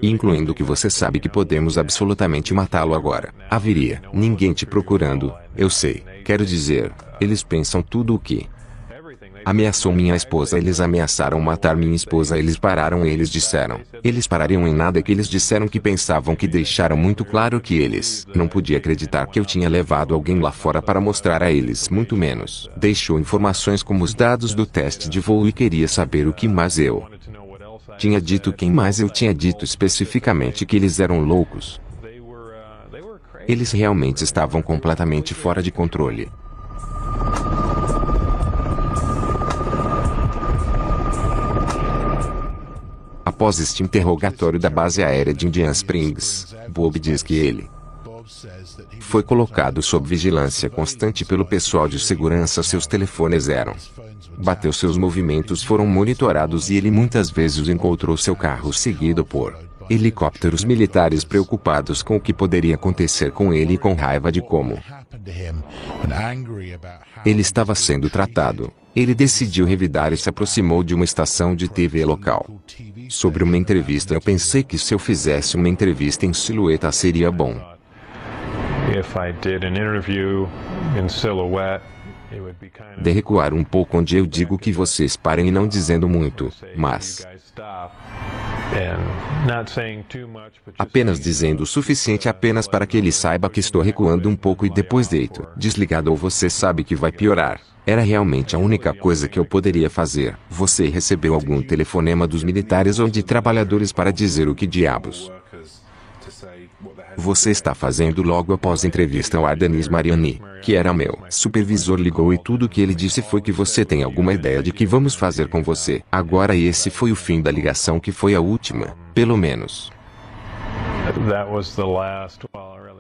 incluindo que você sabe que podemos absolutamente matá-lo agora. Haveria ninguém te procurando, eu sei. Quero dizer, eles pensam tudo o que ameaçou minha esposa. Eles ameaçaram matar minha esposa. Eles pararam. Eles disseram, eles parariam em nada. Que eles disseram que pensavam, que deixaram muito claro que eles não podiam acreditar que eu tinha levado alguém lá fora para mostrar a eles, muito menos. Deixou informações como os dados do teste de voo e queria saber o que mais eu tinha dito. Quem mais eu tinha dito especificamente? Que eles eram loucos. Eles realmente estavam completamente fora de controle. Após este interrogatório da base aérea de Indian Springs, Bob diz que ele foi colocado sob vigilância constante pelo pessoal de segurança. Seus telefones bateu, seus movimentos foram monitorados e ele muitas vezes encontrou seu carro seguido por helicópteros militares, preocupados com o que poderia acontecer com ele e com raiva de como ele estava sendo tratado. Ele decidiu revidar e se aproximou de uma estação de TV local. Sobre uma entrevista, eu pensei que se eu fizesse uma entrevista em silhueta seria bom. De recuar um pouco, onde eu digo que vocês parem e não dizendo muito, mas apenas dizendo o suficiente apenas para que ele saiba que estou recuando um pouco e depois deito, desligado, ou você sabe que vai piorar. Era realmente a única coisa que eu poderia fazer. Você recebeu algum telefonema dos militares ou de trabalhadores para dizer o que diabos você está fazendo? Logo após a entrevista, o Ardenis Mariani, que era meu supervisor, ligou e tudo que ele disse foi que você tem alguma ideia de que vamos fazer com você agora, e esse foi o fim da ligação, que foi a última, pelo menos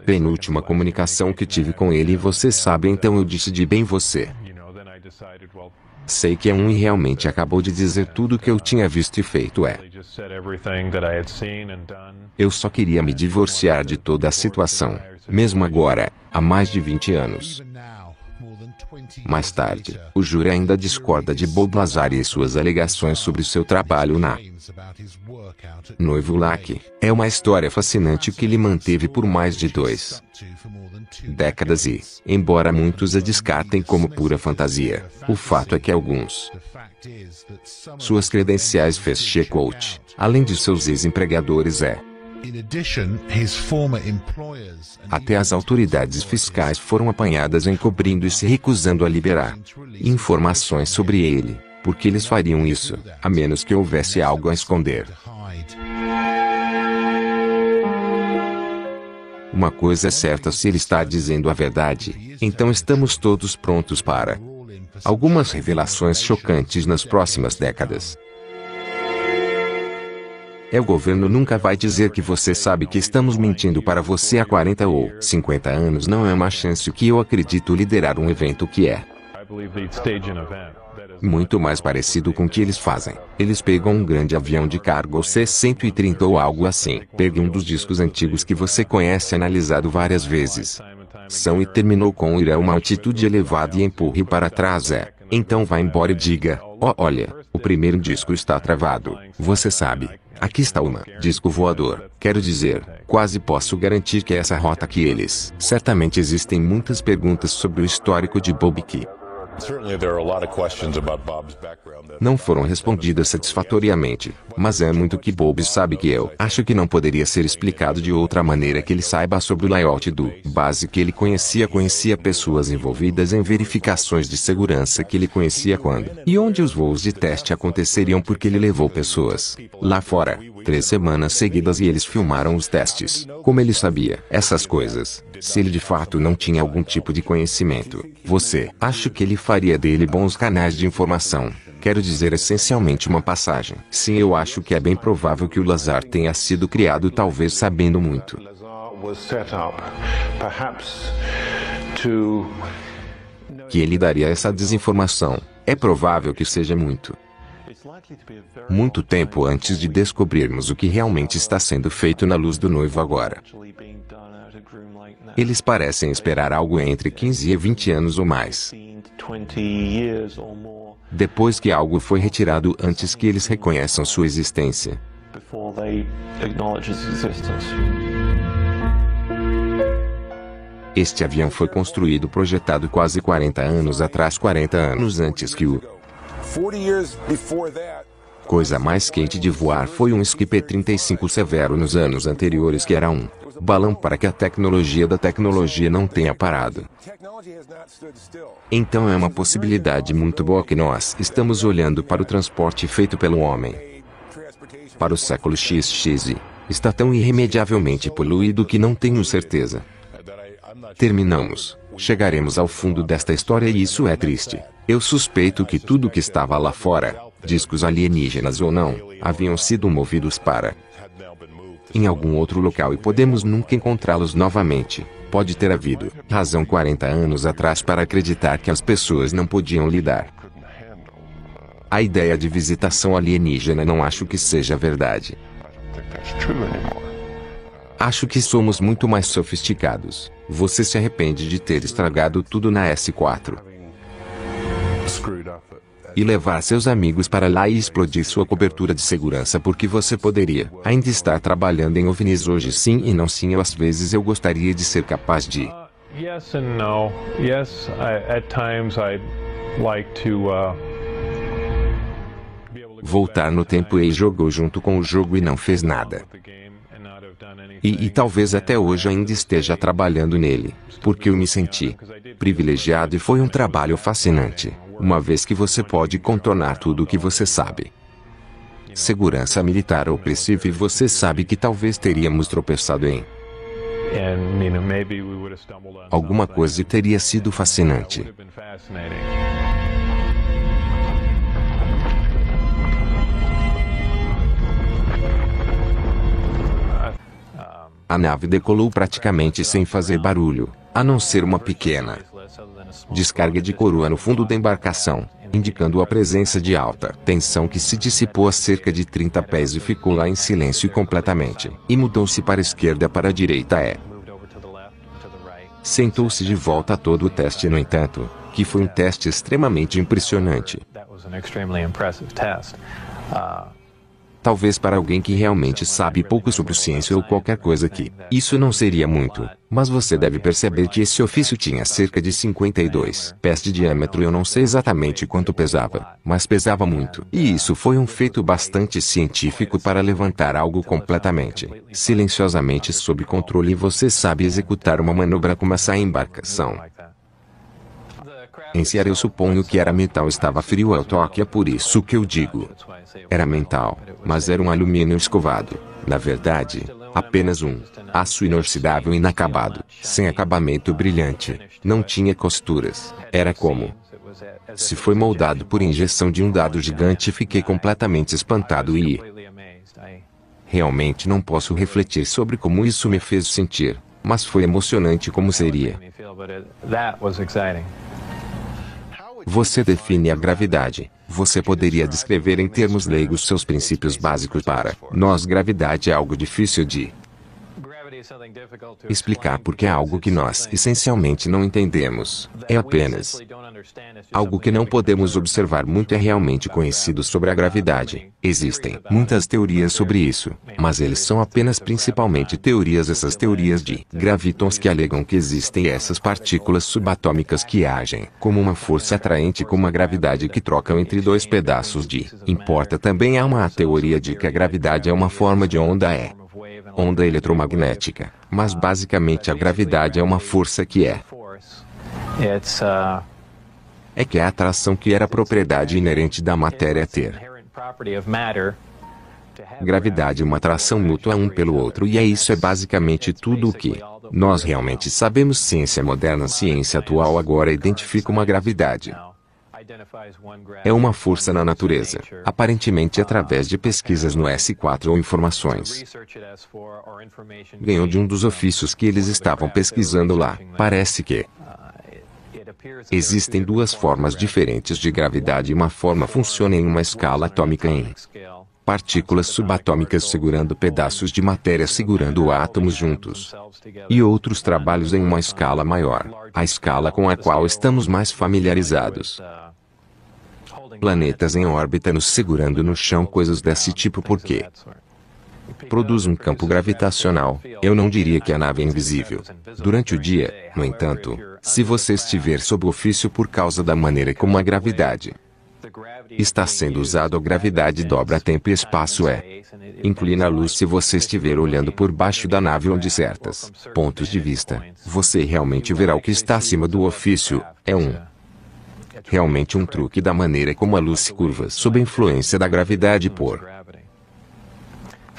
penúltima comunicação que tive com ele. E você sabe, então eu decidi, bem, você sei que é um, e realmente acabou de dizer tudo o que eu tinha visto e feito. Eu só queria me divorciar de toda a situação, mesmo agora, há mais de 20 anos. Mais tarde, o júri ainda discorda de Bob Lazar e suas alegações sobre seu trabalho na Noivo Lac. É uma história fascinante que ele manteve por mais de 2 décadas e, embora muitos a descartem como pura fantasia, o fato é que alguns suas credenciais fez check-out, além de seus ex-empregadores, até as autoridades fiscais foram apanhadas encobrindo e se recusando a liberar informações sobre ele, porque eles fariam isso, a menos que houvesse algo a esconder. Uma coisa é certa, se ele está dizendo a verdade, então estamos todos prontos para algumas revelações chocantes nas próximas décadas. O governo nunca vai dizer que você sabe que estamos mentindo para você há 40 ou 50 anos. Não é uma chance que eu acredito liderar um evento que é muito mais parecido com o que eles fazem. Eles pegam um grande avião de carga, ou C-130 ou algo assim. Pegue um dos discos antigos que você conhece, analisado várias vezes. E terminou com ir a uma altitude elevada e empurre para trás. Então vá embora e diga: oh, olha, o primeiro disco está travado. Você sabe. Aqui está uma disco voador. Quero dizer, quase posso garantir que é essa rota que eles. Certamente existem muitas perguntas sobre o histórico de Bob que não foram respondidas satisfatoriamente, mas é muito que Bob sabe que eu acho que não poderia ser explicado de outra maneira que ele saiba sobre o layout do base que ele conhecia pessoas envolvidas em verificações de segurança que ele conhecia quando e onde os voos de teste aconteceriam, porque ele levou pessoas lá fora 3 semanas seguidas e eles filmaram os testes. Como ele sabia essas coisas? Se ele de fato não tinha algum tipo de conhecimento, você acha que ele faria dele bons canais de informação? Quero dizer, essencialmente uma passagem. Sim, eu acho que é bem provável que o Lazar tenha sido criado talvez sabendo muito. Que ele daria essa desinformação. É provável que seja muito tempo antes de descobrirmos o que realmente está sendo feito na luz do noivo agora. Eles parecem esperar algo entre 15 e 20 anos ou mais. Depois que algo foi retirado, antes que eles reconheçam sua existência. Este avião foi construído, projetado quase 40 anos atrás, 40 anos antes que o coisa mais quente de voar foi um Skipper 35 Severo nos anos anteriores, que era um balão para que a tecnologia da tecnologia não tenha parado. Então é uma possibilidade muito boa que nós estamos olhando para o transporte feito pelo homem. Para o século XX, está tão irremediavelmente poluído que não tenho certeza. Terminamos. Chegaremos ao fundo desta história e isso é triste. Eu suspeito que tudo que estava lá fora, discos alienígenas ou não, haviam sido movidos para em algum outro local e podemos nunca encontrá-los novamente. Pode ter havido razão 40 anos atrás para acreditar que as pessoas não podiam lidar. A ideia de visitação alienígena não acho que seja verdade. Acho que somos muito mais sofisticados. Você se arrepende de ter estragado tudo na S4 e levar seus amigos para lá e explodir sua cobertura de segurança, porque você poderia ainda estar trabalhando em OVNIs hoje. Sim e não. Sim, às vezes eu gostaria de ser capaz de Yes and no. Yes, at times I'd like to voltar no tempo e jogou junto com o jogo e não fez nada. E talvez até hoje ainda esteja trabalhando nele, porque eu me senti privilegiado e foi um trabalho fascinante, uma vez que você pode contornar tudo o que você sabe. Segurança militar opressiva, e você sabe que talvez teríamos tropeçado em alguma coisa e teria sido fascinante. A nave decolou praticamente sem fazer barulho, a não ser uma pequena descarga de coroa no fundo da embarcação, indicando a presença de alta tensão que se dissipou a cerca de 30 pés e ficou lá em silêncio completamente, e mudou-se para a esquerda, para a direita sentou-se de volta a todo o teste, no entanto, que foi um teste extremamente impressionante. Talvez para alguém que realmente sabe pouco sobre ciência ou qualquer coisa que isso não seria muito, mas você deve perceber que esse ofício tinha cerca de 52 pés de diâmetro. Eu não sei exatamente quanto pesava, mas pesava muito. E isso foi um feito bastante científico para levantar algo completamente silenciosamente sob controle, e você sabe executar uma manobra como essa embarcação. Em si, eu suponho que era metal, estava frio ao toque, é por isso que eu digo. Era metal, mas era um alumínio escovado. Na verdade, Apenas um aço inoxidável inacabado, sem acabamento brilhante, não tinha costuras. Era como se foi moldado por injeção de um dado gigante. Fiquei completamente espantado e realmente não posso refletir sobre como isso me fez sentir, mas foi emocionante como seria. Você define a gravidade. Você poderia descrever em termos leigos seus princípios básicos para nós. Gravidade é algo difícil de explicar porque é algo que nós essencialmente não entendemos. É apenas algo que não podemos observar muito. É realmente conhecido sobre a gravidade. Existem muitas teorias sobre isso, mas eles são apenas principalmente teorias. Essas teorias de gravitons que alegam que existem essas partículas subatômicas que agem como uma força atraente com uma gravidade que trocam entre dois pedaços de importa. Também há uma teoria de que a gravidade é uma forma de onda eletromagnética, mas basicamente a gravidade é uma força que é a atração que era propriedade inerente da matéria ter. Gravidade é uma atração mútua um pelo outro e isso é basicamente tudo o que nós realmente sabemos. Ciência moderna, ciência atual agora identifica uma gravidade. É uma força na natureza, aparentemente através de pesquisas no S4 ou informações. Ganhou de um dos ofícios que eles estavam pesquisando lá. Parece que existem duas formas diferentes de gravidade. Uma forma funciona em uma escala atômica em partículas subatômicas segurando pedaços de matéria segurando átomos juntos. E outros trabalhos em uma escala maior, a escala com a qual estamos mais familiarizados. Planetas em órbita nos segurando no chão, coisas desse tipo, porque produz um campo gravitacional. Eu não diria que a nave é invisível durante o dia. No entanto, se você estiver sob ofício por causa da maneira como a gravidade está sendo usado, a gravidade dobra tempo e espaço. Inclina a luz. Se você estiver olhando por baixo da nave onde certos pontos de vista, você realmente verá o que está acima do ofício. É realmente um truque da maneira como a luz se curva sob a influência da gravidade. Por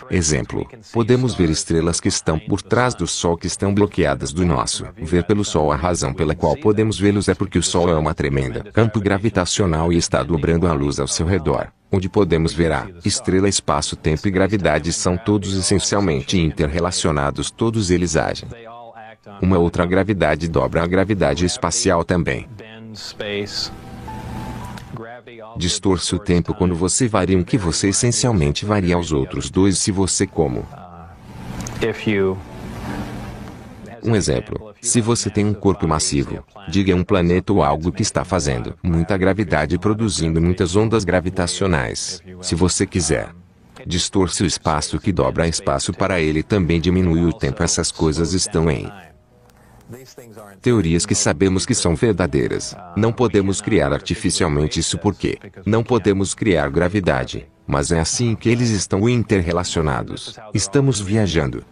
exemplo, podemos ver estrelas que estão por trás do Sol que estão bloqueadas do nosso ver pelo Sol. A razão pela qual podemos vê-los é porque o Sol é uma tremenda campo gravitacional e está dobrando a luz ao seu redor. Onde podemos ver a estrela, espaço, tempo e gravidade são todos essencialmente interrelacionados. Todos eles agem. Uma outra gravidade dobra a gravidade espacial também. Distorce o tempo quando você varia um que você essencialmente varia aos outros dois. Se você um exemplo, se você tem um corpo massivo, diga um planeta ou algo que está fazendo muita gravidade produzindo muitas ondas gravitacionais. Se você quiser distorce o espaço que dobra a espaço para ele também diminui o tempo. Essas coisas estão em teorias que sabemos que são verdadeiras. Não podemos criar artificialmente isso porque não podemos criar gravidade, mas é assim que eles estão interrelacionados. Estamos viajando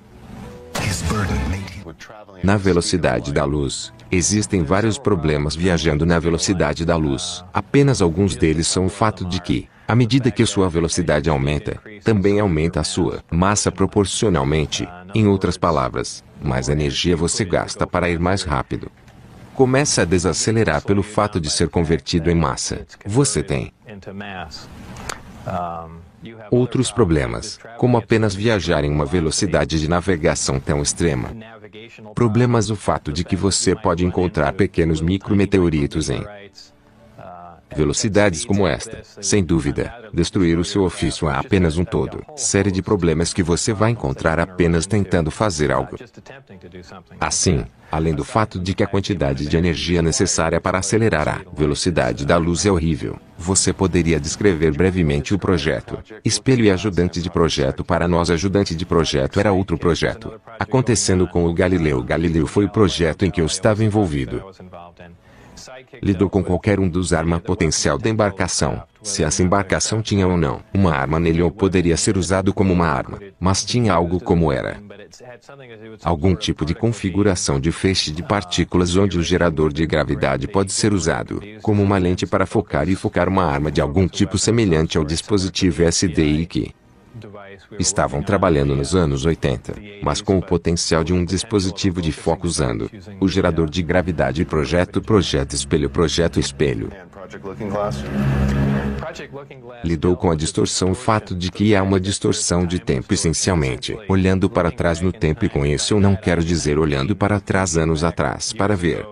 na velocidade da luz. Existem vários problemas viajando na velocidade da luz. Apenas alguns deles são o fato de que, à medida que sua velocidade aumenta, também aumenta a sua massa proporcionalmente. Em outras palavras, mais energia você gasta para ir mais rápido. Começa a desacelerar pelo fato de ser convertido em massa. Você tem outros problemas, como apenas viajar em uma velocidade de navegação tão extrema. Problemas o fato de que você pode encontrar pequenos micrometeoritos em velocidades como esta. Sem dúvida, destruir o seu ofício é apenas um todo. Série de problemas que você vai encontrar apenas tentando fazer algo. Assim, além do fato de que a quantidade de energia necessária para acelerar a velocidade da luz é horrível, você poderia descrever brevemente o projeto Espelho e Ajudante de Projeto para nós. Ajudante de Projeto era outro projeto acontecendo com o Galileu. Galileu foi o projeto em que eu estava envolvido. Lidou com qualquer um dos arma potencial da embarcação, se essa embarcação tinha ou não uma arma nele ou poderia ser usado como uma arma, mas tinha algo como era algum tipo de configuração de feixe de partículas onde o gerador de gravidade pode ser usado como uma lente para focar e focar uma arma de algum tipo semelhante ao dispositivo SDI que Estavam trabalhando nos anos 80, mas com o potencial de um dispositivo de foco usando o gerador de gravidade projeto espelho. Lidou com a distorção, o fato de que há uma distorção de tempo essencialmente olhando para trás no tempo, e com isso eu não quero dizer olhando para trás anos atrás para ver.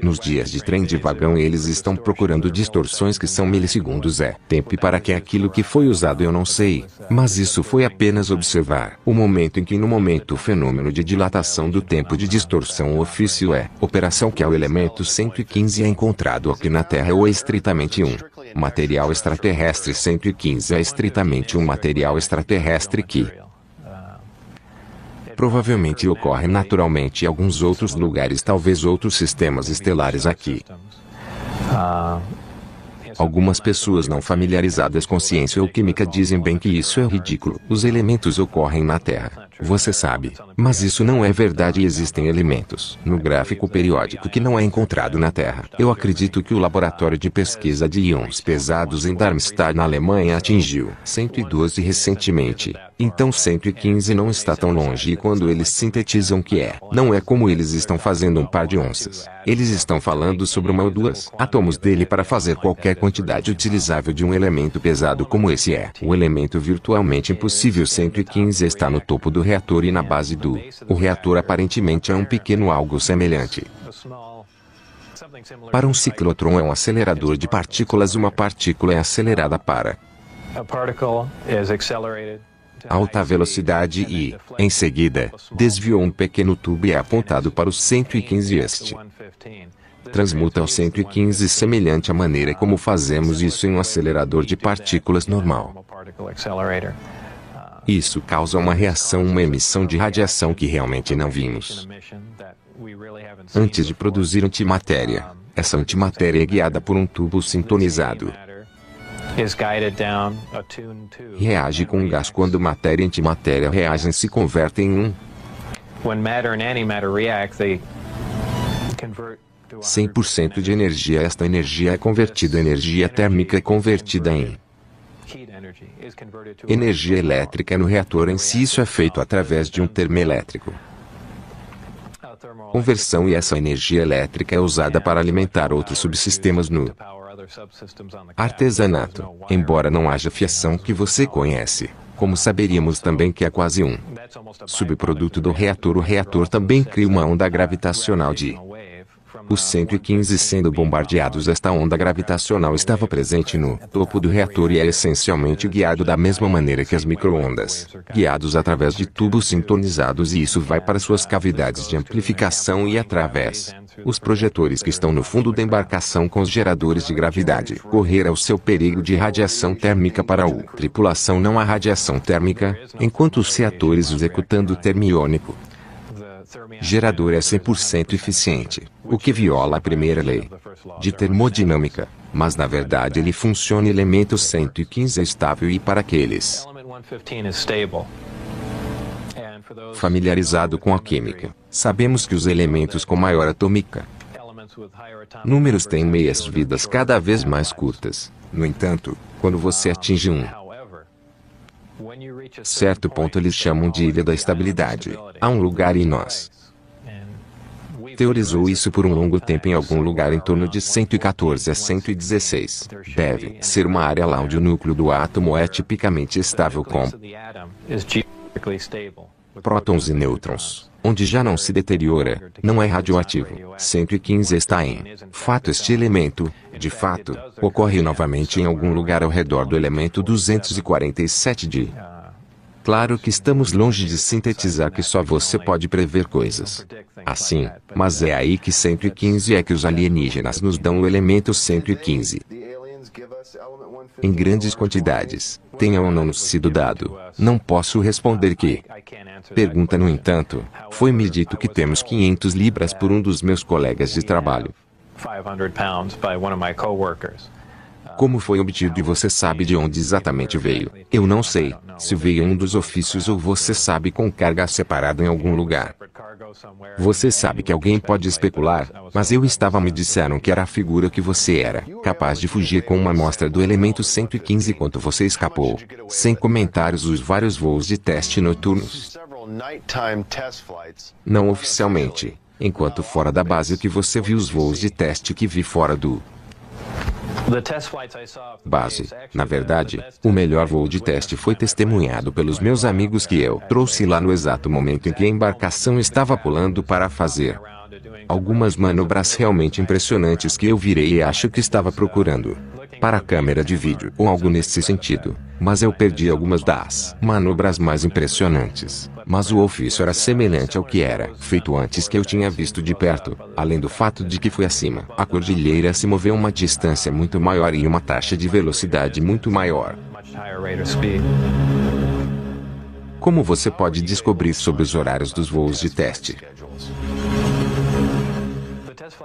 Nos dias de trem de vagão eles estão procurando distorções que são milissegundos tempo, e para que aquilo que foi usado eu não sei, mas isso foi apenas observar o momento em que no momento o fenômeno de dilatação do tempo de distorção, o ofício operação que é o elemento 115 é encontrado aqui na Terra ou é estritamente um material extraterrestre. 115 é estritamente um material extraterrestre que provavelmente ocorre naturalmente em alguns outros lugares, talvez outros sistemas estelares aqui. Algumas pessoas não familiarizadas com ciência ou química dizem bem que isso é ridículo. Os elementos ocorrem na Terra, você sabe. Mas isso não é verdade e existem elementos no gráfico periódico que não é encontrado na Terra. Eu acredito que o laboratório de pesquisa de íons pesados em Darmstadt, na Alemanha, atingiu 112 recentemente. Então 115 não está tão longe, e quando eles sintetizam que não é como eles estão fazendo um par de onças. Eles estão falando sobre uma ou duas átomos dele para fazer qualquer quantidade utilizável de um elemento pesado como esse o elemento virtualmente impossível. 115 está no topo do reator e na base do reator aparentemente é um pequeno algo semelhante. Para um ciclotron é um acelerador de partículas. Uma partícula é acelerada para alta velocidade e, em seguida, desviou um pequeno tubo e é apontado para o 115. Este transmuta ao 115 semelhante à maneira como fazemos isso em um acelerador de partículas normal. Isso causa uma reação, uma emissão de radiação que realmente não vimos. Antes de produzir antimatéria, essa antimatéria é guiada por um tubo sintonizado. Reage com gás. Quando matéria e antimatéria reagem, se convertem em 100% de energia. Esta energia é convertida, energia térmica é convertida em energia elétrica no reator em si. Isso é feito através de um termoelétrico. Conversão, e essa energia elétrica é usada para alimentar outros subsistemas no artesanato. Embora não haja fiação que você conhece, como saberíamos também que é quase um subproduto do reator, o reator também cria uma onda gravitacional de os 115 sendo bombardeados. Esta onda gravitacional estava presente no topo do reator e é essencialmente guiado da mesma maneira que as micro-ondas, guiados através de tubos sintonizados, e isso vai para suas cavidades de amplificação e através os projetores que estão no fundo da embarcação com os geradores de gravidade. Correr ao seu perigo de radiação térmica. Para a tripulação não há radiação térmica, enquanto os reatores executando o termiônico gerador é 100% eficiente, o que viola a primeira lei de termodinâmica, mas na verdade ele funciona. Elemento 115 é estável, e para aqueles familiarizado com a química, sabemos que os elementos com maior atômica números têm meias-vidas cada vez mais curtas. No entanto, quando você atinge um certo ponto, eles chamam de ilha da estabilidade. Há um lugar, e nós teorizou isso por um longo tempo, em algum lugar em torno de 114 a 116. Deve ser uma área lá onde o núcleo do átomo é tipicamente estável com prótons e nêutrons, onde já não se deteriora, não é radioativo. 115 está em fato. Este elemento, de fato, ocorre novamente em algum lugar ao redor do elemento 247 de. Claro que estamos longe de sintetizar, que só você pode prever coisas assim, mas é aí que 115 é que os alienígenas nos dão o elemento 115. Em grandes quantidades, tenha ou não nos sido dado, não posso responder que. Pergunta, no entanto, foi-me dito que temos 500 libras por um dos meus colegas de trabalho. Como foi obtido e você sabe de onde exatamente veio? Eu não sei. Se veio em um dos ofícios ou você sabe com carga separada em algum lugar. Você sabe que alguém pode especular, mas me disseram que era a figura que você era, capaz de fugir com uma amostra do elemento 115 enquanto você escapou. Sem comentários os vários voos de teste noturnos. Não oficialmente, enquanto fora da base que você viu os voos de teste que vi fora do base. Na verdade, o melhor voo de teste foi testemunhado pelos meus amigos que eu trouxe lá no exato momento em que a embarcação estava pulando para fazer algumas manobras realmente impressionantes que eu virei e acho que estava procurando para a câmera de vídeo ou algo nesse sentido, mas eu perdi algumas das manobras mais impressionantes. Mas o ofício era semelhante ao que era feito antes que eu tinha visto de perto, além do fato de que foi acima. A cordilheira se moveu uma distância muito maior e uma taxa de velocidade muito maior. Como você pode descobrir sobre os horários dos voos de teste?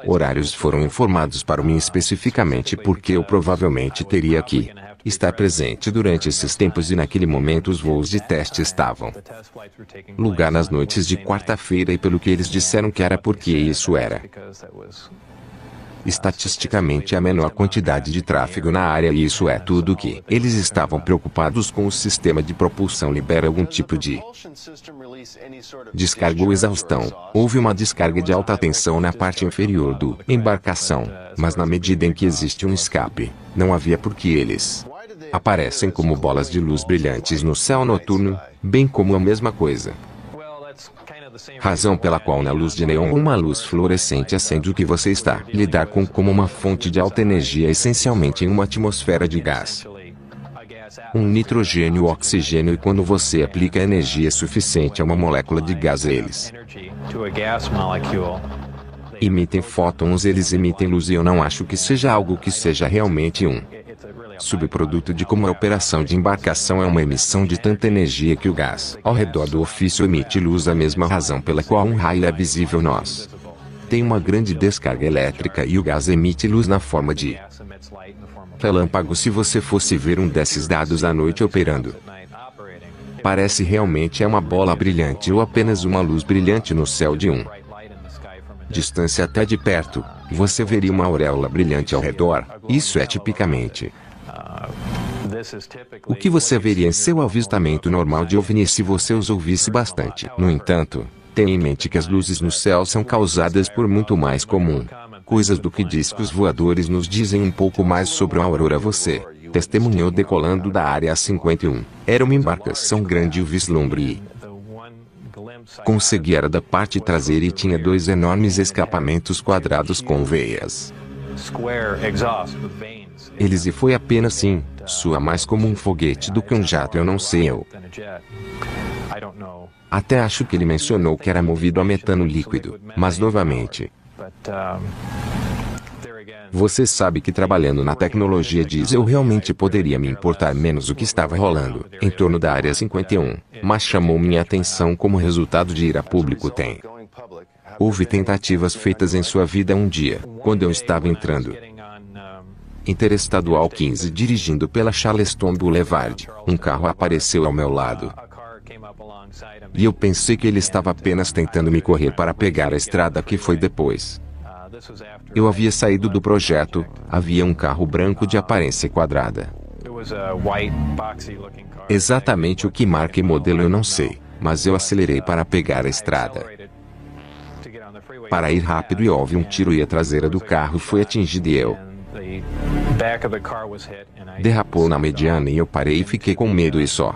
Horários foram informados para mim especificamente porque eu provavelmente teria que estar presente durante esses tempos e naquele momento os voos de teste estavam lugar nas noites de quarta-feira e pelo que eles disseram que era porque isso era estatisticamente a menor quantidade de tráfego na área e isso é tudo que eles estavam preocupados com o sistema de propulsão libera algum tipo de descarga ou exaustão. Houve uma descarga de alta tensão na parte inferior do embarcação, mas na medida em que existe um escape, não havia por que eles aparecem como bolas de luz brilhantes no céu noturno, bem como a mesma coisa. Razão pela qual na luz de neon uma luz fluorescente acende o que você está lidar com como uma fonte de alta energia essencialmente em uma atmosfera de gás. Um nitrogênio ou oxigênio e quando você aplica energia suficiente a uma molécula de gás eles emitem fótons, eles emitem luz e eu não acho que seja algo que seja realmente um subproduto de como a operação de embarcação é uma emissão de tanta energia que o gás ao redor do ofício emite luz, a mesma razão pela qual um raio é visível nós. Tem uma grande descarga elétrica e o gás emite luz na forma de relâmpago. Se você fosse ver um desses dados à noite operando, parece realmente é uma bola brilhante ou apenas uma luz brilhante no céu de distância até de perto, você veria uma auréola brilhante ao redor. Isso é tipicamente o que você veria em seu avistamento normal de OVNI se você os ouvisse bastante. No entanto, tenha em mente que as luzes no céu são causadas por muito mais comum coisas do que discos voadores nos dizem um pouco mais sobre a aurora. Você testemunhou decolando da área 51. Era uma embarcação grande e o vislumbre e conseguia da parte traseira e tinha dois enormes escapamentos quadrados com veias. Eles e foi apenas sim, soa mais como um foguete do que um jato. Eu não sei, eu até acho que ele mencionou que era movido a metano líquido, mas novamente você sabe que trabalhando na tecnologia diesel realmente poderia me importar menos o que estava rolando em torno da área 51, mas chamou minha atenção como resultado de ir a público. Houve tentativas feitas em sua vida um dia, quando eu estava entrando Interestadual 15 dirigindo pela Charleston Boulevard, um carro apareceu ao meu lado. E eu pensei que ele estava apenas tentando me correr para pegar a estrada que foi depois. Eu havia saído do projeto, havia um carro branco de aparência quadrada. Exatamente o que marca e modelo eu não sei, mas eu acelerei para pegar a estrada. Para ir rápido e houve um tiro e a traseira do carro foi atingida e eu derrapou na mediana e eu parei e fiquei com medo e só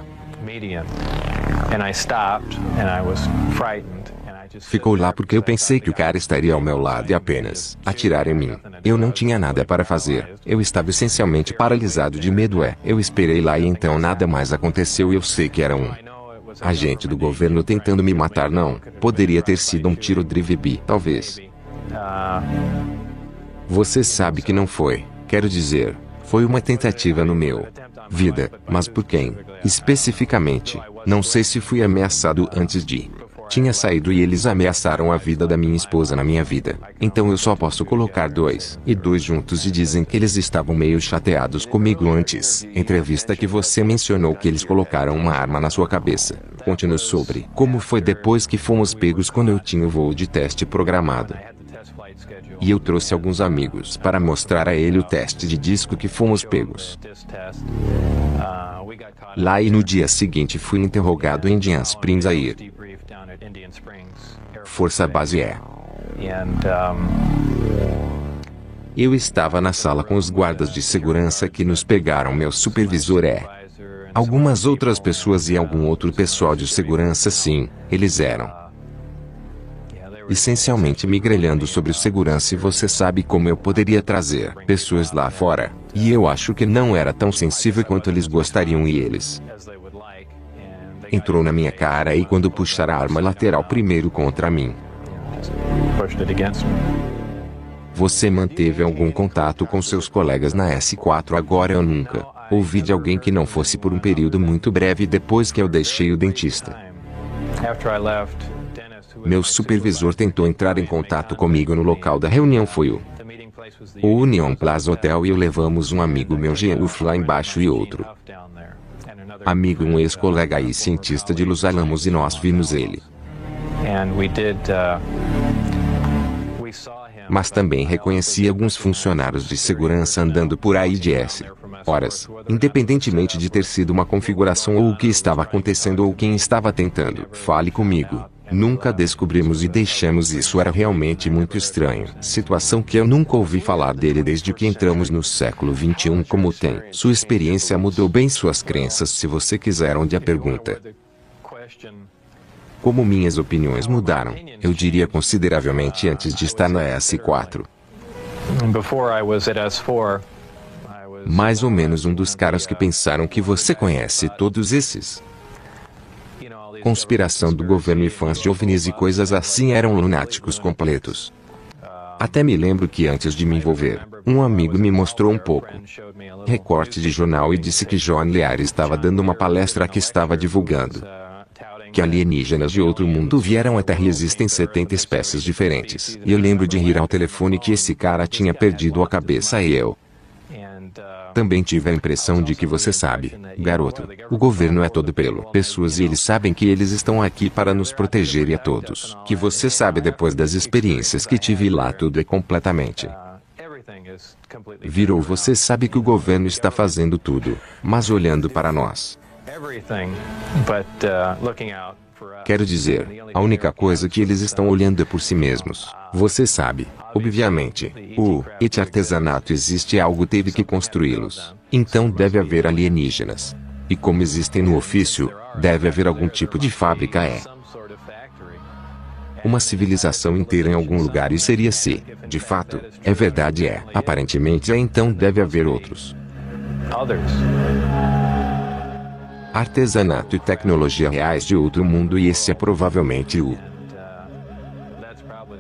ficou lá porque eu pensei que o cara estaria ao meu lado e apenas atirar em mim. Eu não tinha nada para fazer. Eu estava essencialmente paralisado de medo. Eu esperei lá e então nada mais aconteceu e eu sei que era um agente do governo tentando me matar. Não, poderia ter sido um tiro drive-by, talvez. Você sabe que não foi. Quero dizer, foi uma tentativa no meu vida, mas por quem? Especificamente, não sei se fui ameaçado antes de tinha saído e eles ameaçaram a vida da minha esposa na minha vida. Então eu só posso colocar 2 e 2 juntos e dizem que eles estavam meio chateados comigo antes. Entrevista que você mencionou que eles colocaram uma arma na sua cabeça. Conte-nos sobre como foi depois que fomos pegos quando eu tinha o voo de teste programado. E eu trouxe alguns amigos para mostrar a ele o teste de disco que fomos pegos. Lá e no dia seguinte fui interrogado em Indian Springs Air Força Base é. Eu estava na sala com os guardas de segurança que nos pegaram. Meu supervisor é. Algumas outras pessoas e algum outro pessoal de segurança, sim, eles eram essencialmente me grelhando sobre segurança, e você sabe como eu poderia trazer pessoas lá fora. E eu acho que não era tão sensível quanto eles gostariam, e eles entrou na minha cara e quando puxaram a arma lateral primeiro contra mim. Você manteve algum contato com seus colegas na S4 agora? Eu nunca ouvi de alguém que não fosse por um período muito breve depois que eu deixei o dentista. Meu supervisor tentou entrar em contato comigo no local da reunião. Foi o Union Plaza Hotel e eu levamos um amigo meu, Geoff, lá embaixo, e outro amigo, um ex-colega e cientista de Los Alamos, e nós vimos ele. Mas também reconheci alguns funcionários de segurança andando por aí de horas, independentemente de ter sido uma configuração ou o que estava acontecendo ou quem estava tentando. Fale comigo. Nunca descobrimos e deixamos isso. Era realmente muito estranho. Situação que eu nunca ouvi falar dele desde que entramos no século XXI. Como tem? Sua experiência mudou bem suas crenças, se você quiser, onde a pergunta. Como minhas opiniões mudaram, eu diria consideravelmente antes de estar na S4. Mais ou menos um dos caras que pensaram que você conhece todos esses. Conspiração do governo e fãs de OVNIs e coisas assim eram lunáticos completos. Até me lembro que antes de me envolver, um amigo me mostrou um pouco recorte de jornal e disse que John Lear estava dando uma palestra que estava divulgando que alienígenas de outro mundo vieram à Terra e existem 70 espécies diferentes. E eu lembro de rir ao telefone que esse cara tinha perdido a cabeça, e eu também tive a impressão de que você sabe, garoto, o governo é todo pelo pessoas e eles sabem que eles estão aqui para nos proteger, e a todos. Que você sabe, depois das experiências que tive lá, tudo é completamente virou. Você sabe que o governo está fazendo tudo, mas olhando para nós. Quero dizer, a única coisa que eles estão olhando é por si mesmos. Você sabe, obviamente, o artesanato existe, algo teve que construí-los. Então deve haver alienígenas. E como existem no ofício, deve haver algum tipo de fábrica, uma civilização inteira em algum lugar, e seria se, de fato, é verdade, aparentemente então deve haver outros. Artesanato e tecnologia reais de outro mundo, e esse é provavelmente o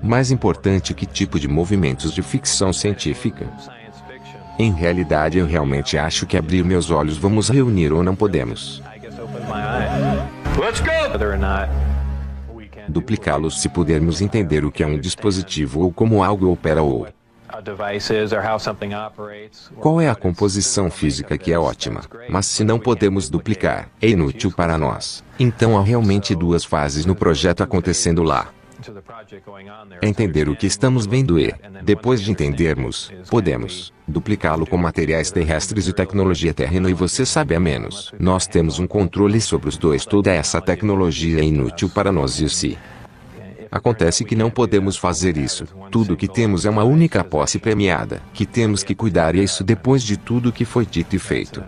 mais importante. Que tipo de movimentos de ficção científica? Em realidade, eu realmente acho que abrir meus olhos, vamos reunir ou não podemos duplicá-los se pudermos entender o que é um dispositivo ou como algo opera ou qual é a composição física, que é ótima, mas se não podemos duplicar, é inútil para nós. Então há realmente duas fases no projeto acontecendo lá. Entender o que estamos vendo e, depois de entendermos, podemos duplicá-lo com materiais terrestres e tecnologia terrena, e você sabe, a menos nós temos um controle sobre os dois, toda essa tecnologia é inútil para nós. E se acontece que não podemos fazer isso, tudo que temos é uma única posse premiada, que temos que cuidar, e é isso depois de tudo que foi dito e feito.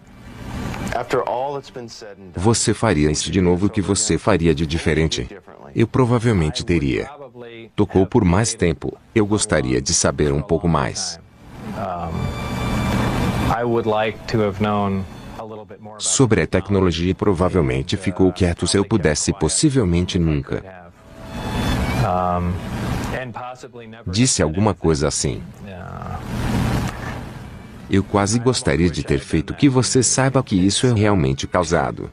Você faria isso de novo? O que você faria de diferente? Eu provavelmente teria tocou por mais tempo. Eu gostaria de saber um pouco mais sobre a tecnologia, e provavelmente ficou quieto. Se eu pudesse, possivelmente nunca disse alguma coisa assim. Eu quase gostaria de ter feito que você saiba que isso é realmente causado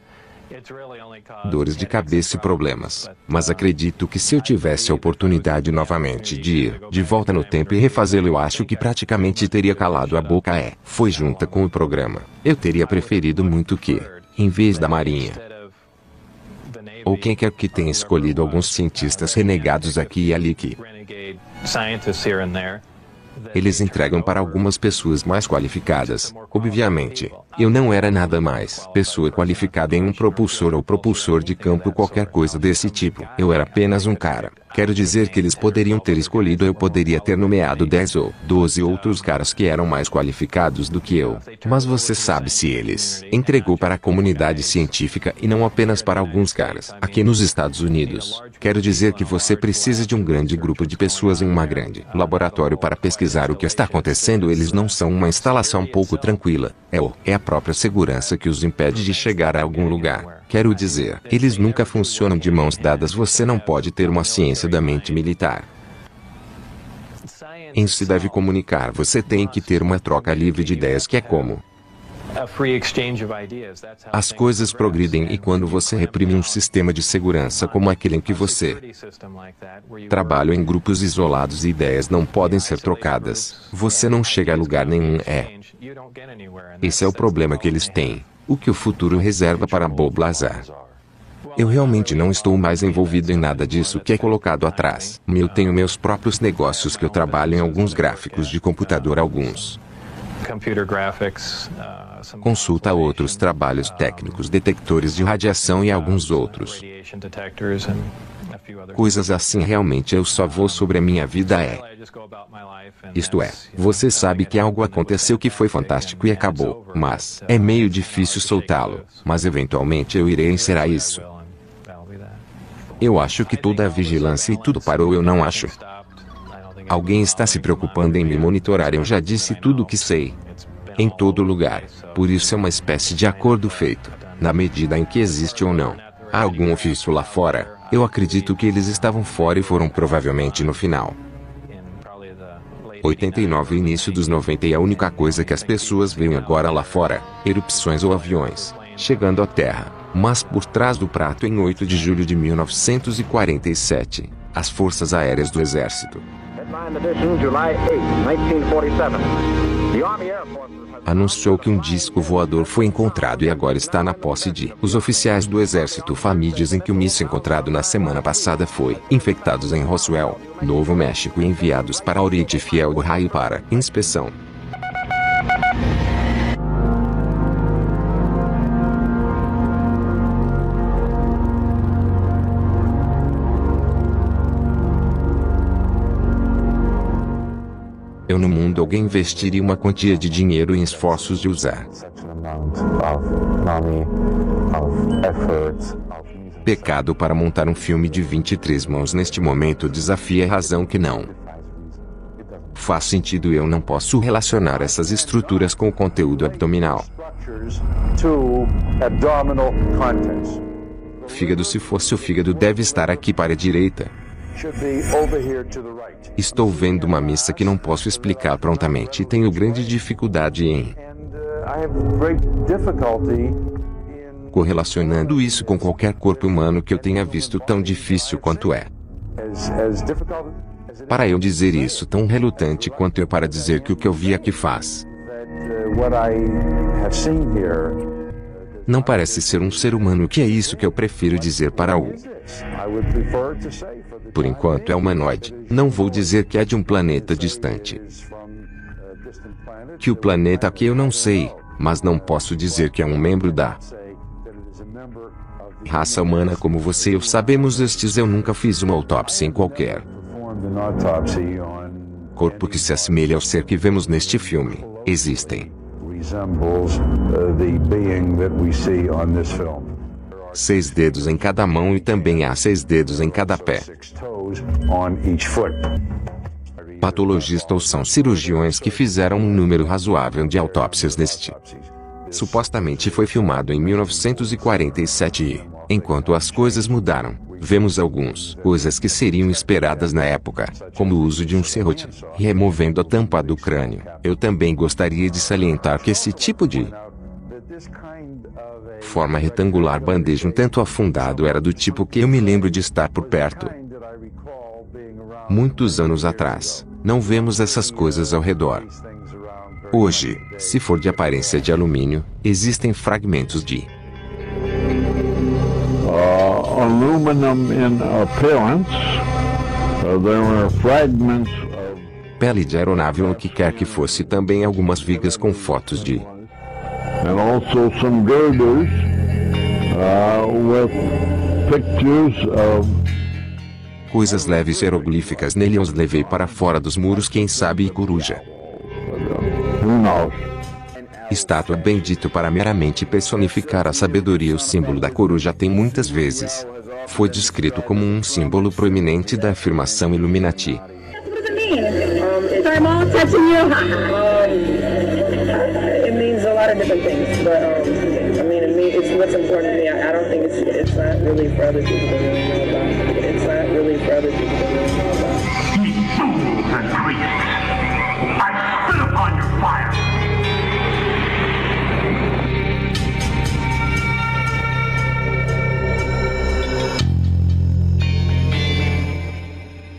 dores de cabeça e problemas. Mas acredito que se eu tivesse a oportunidade novamente de ir de volta no tempo e refazê-lo, eu acho que praticamente teria calado a boca. Foi junta com o programa. Eu teria preferido muito que, em vez da Marinha, ou quem quer que tenha escolhido alguns cientistas renegados aqui e ali que eles entregam para algumas pessoas mais qualificadas. Obviamente, eu não era nada mais pessoa qualificada em um propulsor ou propulsor de campo, qualquer coisa desse tipo. Eu era apenas um cara. Quero dizer que eles poderiam ter escolhido, eu poderia ter nomeado 10 ou 12 outros caras que eram mais qualificados do que eu. Mas você sabe, se eles entregou para a comunidade científica e não apenas para alguns caras. Aqui nos Estados Unidos, quero dizer que você precisa de um grande grupo de pessoas em um grande laboratório para pesquisar o que está acontecendo. Eles não são uma instalação pouco tranquila. É a própria segurança que os impede de chegar a algum lugar. Quero dizer, eles nunca funcionam de mãos dadas. Você não pode ter uma ciência da mente militar. Em se deve comunicar, você tem que ter uma troca livre de ideias, que é como as coisas progridem, e quando você reprime um sistema de segurança como aquele em que você trabalha em grupos isolados e ideias não podem ser trocadas, você não chega a lugar nenhum. Esse é o problema que eles têm. O que o futuro reserva para Bob Lazar. Eu realmente não estou mais envolvido em nada disso que é colocado atrás. Eu tenho meus próprios negócios que eu trabalho em alguns gráficos de computador, alguns consulta outros trabalhos técnicos, detectores de radiação e alguns outros. Coisas assim. Realmente eu só vou sobre a minha vida. Isto é, você sabe que algo aconteceu que foi fantástico e acabou, mas é meio difícil soltá-lo. Mas eventualmente eu irei encerrar isso. Eu acho que toda a vigilância e tudo parou. Eu não acho. Alguém está se preocupando em me monitorar. Eu já disse tudo o que sei. Em todo lugar. Por isso é uma espécie de acordo feito, na medida em que existe ou não. Há algum ofício lá fora. Eu acredito que eles estavam fora e foram provavelmente no final 89 e início dos 90, e a única coisa que as pessoas veem agora lá fora, erupções ou aviões chegando à Terra. Mas por trás do prato, em 8 de julho de 1947, as Forças Aéreas do Exército anunciou que um disco voador foi encontrado e agora está na posse de os oficiais do Exército. FAMI dizem que o míssil encontrado na semana passada foi infectados em Roswell, Novo México, e enviados para Oriente Fiel, Ohio, para inspeção. No mundo, alguém investiria uma quantia de dinheiro em esforços de usar pecado para montar um filme de 23 mãos. Neste momento desafia a razão que não faz sentido. Eu não posso relacionar essas estruturas com o conteúdo abdominal. Fígado. Se fosse o fígado, deve estar aqui para a direita. Estou vendo uma missa que não posso explicar prontamente e tenho grande dificuldade em correlacionando isso com qualquer corpo humano que eu tenha visto. Tão difícil quanto é para eu dizer isso, tão relutante quanto é para dizer que o que eu vi aqui faz não parece ser um ser humano. Que é isso que eu prefiro dizer para o por enquanto é humanoide. Não vou dizer que é de um planeta distante. Que o planeta que eu não sei, mas não posso dizer que é um membro da raça humana como você e eu sabemos. Eu nunca fiz uma autópsia em qualquer corpo que se assemelhe ao ser que vemos neste filme. Existem 6 dedos em cada mão e também há 6 dedos em cada pé. Patologistas são cirurgiões que fizeram um número razoável de autópsias neste. Supostamente foi filmado em 1947 e, enquanto as coisas mudaram, vemos algumas coisas que seriam esperadas na época, como o uso de um serrote, removendo a tampa do crânio. Eu também gostaria de salientar que esse tipo de Forma retangular, bandeja um tanto afundado, era do tipo que eu me lembro de estar por perto. Muitos anos atrás, não vemos essas coisas ao redor. Hoje, se for de aparência de alumínio, existem fragmentos de aluminum in appearance. There were fragments of pele de aeronave ou o que quer que fosse, também algumas vigas com fotos de and also some girders with pictures of coisas leves hieroglíficas nele. Eu os levei para fora dos muros, quem sabe, e coruja. who knows. Estátua, bendito para meramente personificar a sabedoria. O símbolo da coruja tem muitas vezes foi descrito como um símbolo proeminente da afirmação Illuminati. It means a lot of different things, but I mean, it's what's important to me. I don't think it's not really for other people to really know about. It's not really for other people to really know about. Ye fools and priests! I spit upon your fire!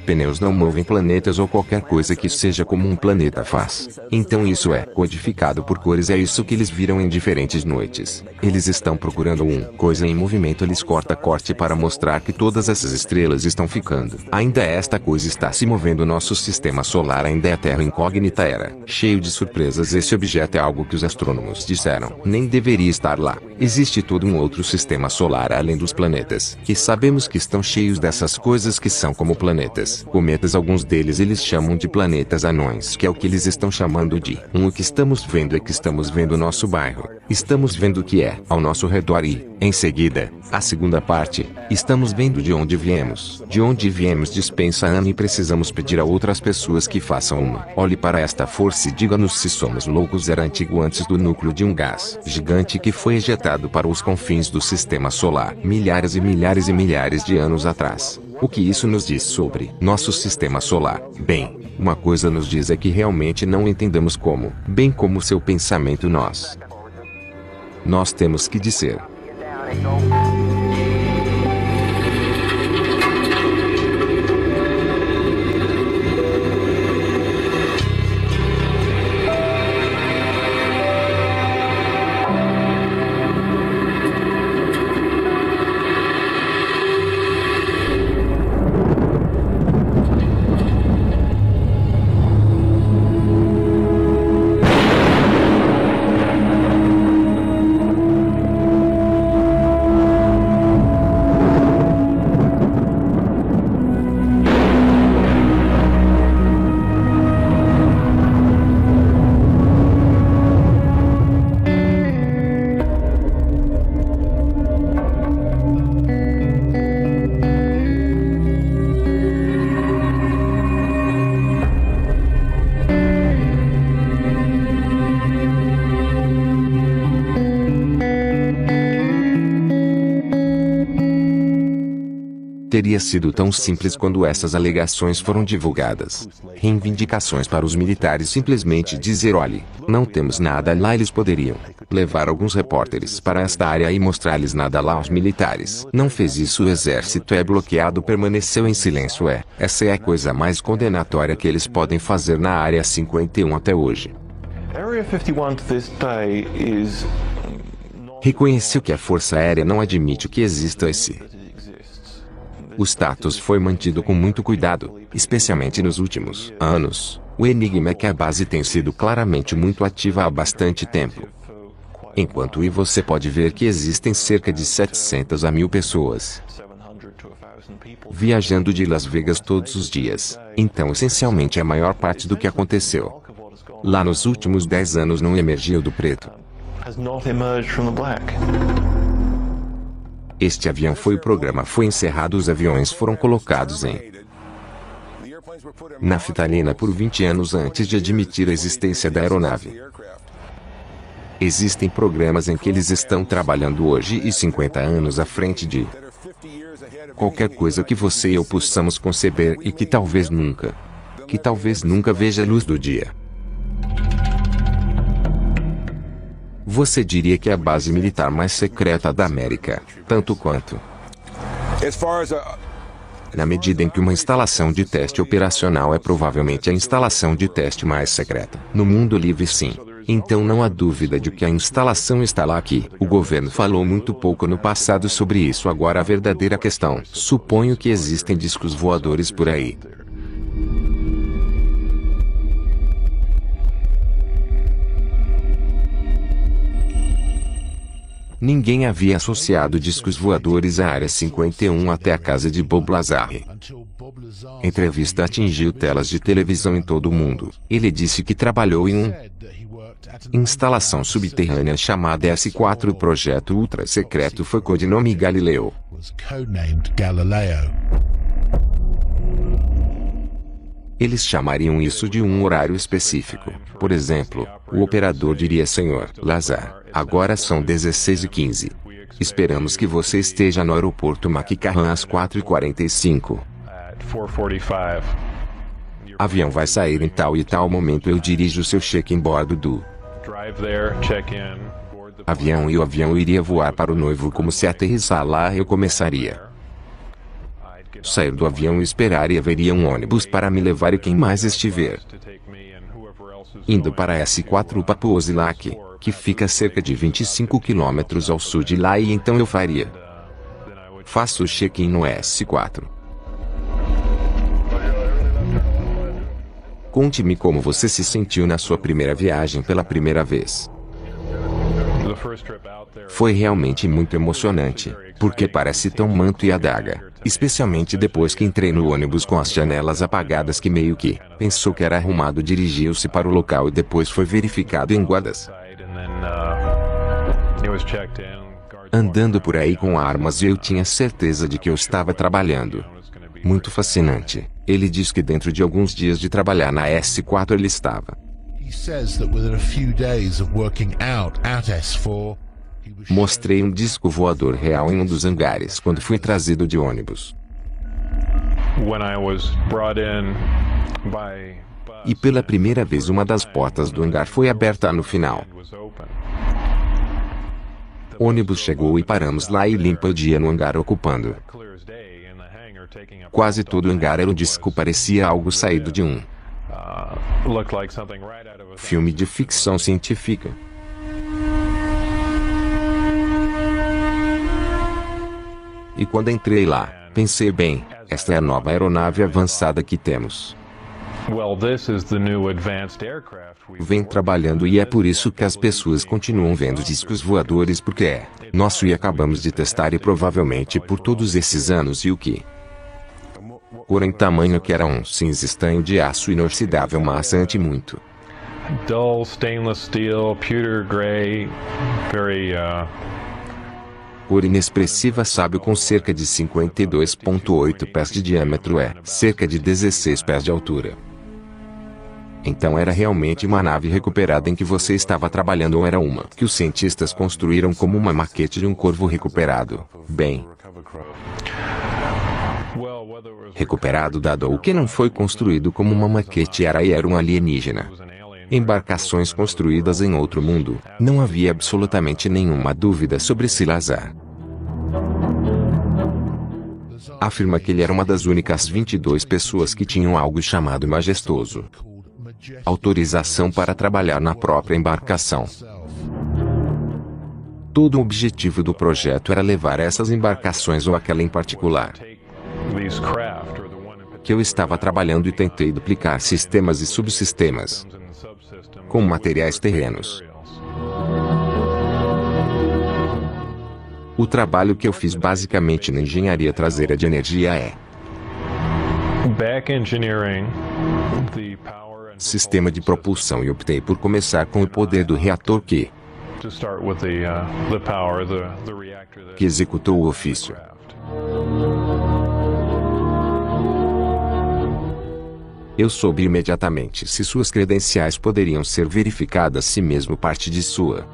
Pneus não movem planetas ou qualquer coisa que seja como um planeta faz. Então isso é codificado por cores. É isso que eles viram em diferentes noites. Eles estão procurando coisa em movimento. Eles corte para mostrar que todas essas estrelas estão ficando. Ainda esta coisa está se movendo. Nosso sistema solar ainda é a Terra incógnita, era cheio de surpresas. Esse objeto é algo que os astrônomos disseram nem deveria estar lá. Existe todo um outro sistema solar além dos planetas, que sabemos que estão cheios dessas coisas que são como planetas. Cometas, alguns deles eles chamam de planetas anões, que é o que eles estão chamando de o que estamos vendo é que estamos vendo o nosso bairro. Estamos vendo o que é ao nosso redor e, em seguida, a segunda parte, estamos vendo de onde viemos. De onde viemos dispensa ano e precisamos pedir a outras pessoas que façam uma. Olhe para esta força e diga-nos se somos loucos. Era antigo antes do núcleo de um gás gigante que foi ejetado para os confins do sistema solar, milhares e milhares e milhares de anos atrás. O que isso nos diz sobre nosso sistema solar? Bem, uma coisa nos diz é que realmente não entendemos como, bem como seu pensamento nós temos que dizer. Teria sido tão simples quando essas alegações foram divulgadas. Reivindicações para os militares simplesmente dizer: olhe, não temos nada lá. Eles poderiam levar alguns repórteres para esta área e mostrar-lhes nada lá aos militares. Não fez isso. O exército é bloqueado, permaneceu em silêncio. Essa é a coisa mais condenatória que eles podem fazer na Área 51 até hoje. Area 51 to this day is Reconheceu que a Força Aérea não admite que exista esse. O status foi mantido com muito cuidado, especialmente nos últimos anos. O enigma é que a base tem sido claramente muito ativa há bastante tempo. Enquanto você pode ver que existem cerca de 700 a 1000 pessoas viajando de Las Vegas todos os dias. Então, essencialmente, a maior parte do que aconteceu lá nos últimos 10 anos não emergiu do preto. has not emerged from the black. Este avião foi o programa foi encerrado. Os aviões foram colocados em naftalina por 20 anos antes de admitir a existência da aeronave. Existem programas em que eles estão trabalhando hoje e 50 anos à frente de qualquer coisa que você e eu possamos conceber e que talvez nunca veja a luz do dia. Você diria que é a base militar mais secreta da América, tanto quanto. Na medida em que uma instalação de teste operacional é provavelmente a instalação de teste mais secreta. No mundo livre, sim. Então não há dúvida de que a instalação está lá aqui. O governo falou muito pouco no passado sobre isso. Agora a verdadeira questão. Suponho que existem discos voadores por aí. Ninguém havia associado discos voadores à Área 51 até a casa de Bob Lazar. A entrevista atingiu telas de televisão em todo o mundo. Ele disse que trabalhou em uma instalação subterrânea chamada S4. O projeto ultra secreto foi codinome Galileu. Eles chamariam isso de um horário específico. Por exemplo, o operador diria: Senhor Lazar, agora são 16h15. Esperamos que você esteja no aeroporto McCarran às 4h45. Avião vai sair em tal e tal momento. Eu dirijo seu check-in bordo do avião e o avião iria voar para o noivo. Como se aterrissar lá, eu começaria sair do avião e esperar, e haveria um ônibus para me levar e quem mais estiver indo para S4 Papuosilak, que fica a cerca de 25 quilômetros ao sul de lá, e então eu faço o check-in no S4. Conte-me como você se sentiu na sua primeira viagem pela primeira vez. Foi realmente muito emocionante, porque parece tão manto e adaga, especialmente depois que entrei no ônibus com as janelas apagadas, que meio que pensou que era arrumado. Dirigiu-se para o local e depois foi verificado em guardas andando por aí com armas, e eu tinha certeza de que eu estava trabalhando. Muito fascinante. Ele diz que dentro de alguns dias de trabalhar na S4 ele estava. Mostrei um disco voador real em um dos hangares quando fui trazido de ônibus. E pela primeira vez uma das portas do hangar foi aberta no final. O ônibus chegou e paramos lá e limpa o dia no hangar, ocupando quase todo o hangar. O disco parecia algo saído de um filme de ficção científica. E quando entrei lá, pensei: bem, esta é a nova aeronave avançada que temos. Vem trabalhando, e é por isso que as pessoas continuam vendo discos voadores, porque é nosso e acabamos de testar, e provavelmente por todos esses anos. E o que? Cor em tamanho que era um cinza estanho de aço inoxidável maçante muito. Dull stainless steel, pewter gray, very Cor inexpressiva sábio com cerca de 52,8 pés de diâmetro, cerca de 16 pés de altura. Então era realmente uma nave recuperada em que você estava trabalhando, ou era uma que os cientistas construíram como uma maquete de um corvo recuperado? Bem, recuperado dado o que não foi construído como uma maquete era um alienígena. Embarcações construídas em outro mundo. Não havia absolutamente nenhuma dúvida sobre se Lazar afirma que ele era uma das únicas 22 pessoas que tinham algo chamado majestoso autorização para trabalhar na própria embarcação. Todo o objetivo do projeto era levar essas embarcações, ou aquela em particular que eu estava trabalhando, e tentei duplicar sistemas e subsistemas com materiais terrenos. O trabalho que eu fiz basicamente na engenharia traseira de energia é sistema de propulsão, e optei por começar com o poder do reator que executou o ofício. Eu soube imediatamente se suas credenciais poderiam ser verificadas, se mesmo parte de sua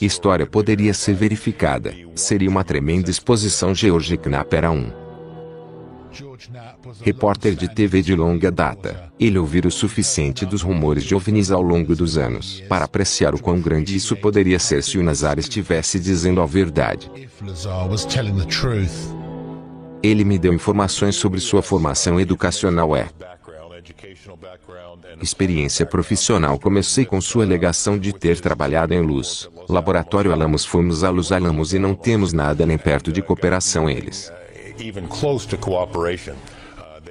história poderia ser verificada. Seria uma tremenda exposição. George Knapp era um Repórter de TV de longa data, ele ouvira o suficiente dos rumores de OVNIs ao longo dos anos para apreciar o quão grande isso poderia ser se o Lazar estivesse dizendo a verdade. Ele me deu informações sobre sua formação educacional e experiência profissional. Comecei com sua alegação de ter trabalhado em Luz Laboratório Alamos. Fomos a Luz Alamos e não temos nada nem perto de cooperação. Eles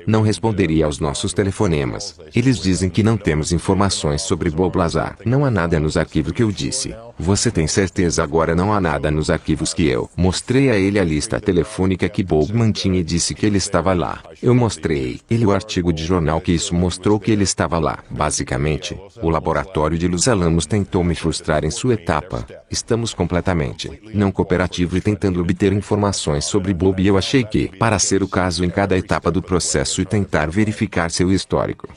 não responderia aos nossos telefonemas. Eles dizem que não temos informações sobre Bob Lazar. Não há nada nos arquivos que eu disse. Você tem certeza? Agora não há nada nos arquivos que eu mostrei a ele a lista telefônica que Bob mantinha e disse que ele estava lá. Eu mostrei ele o artigo de jornal que isso mostrou que ele estava lá. Basicamente, o laboratório de Luz Alamos tentou me frustrar em sua etapa. Estamos completamente não cooperativo e tentando obter informações sobre Bob, e eu achei que, para ser o caso em cada etapa do processo e tentar verificar seu histórico.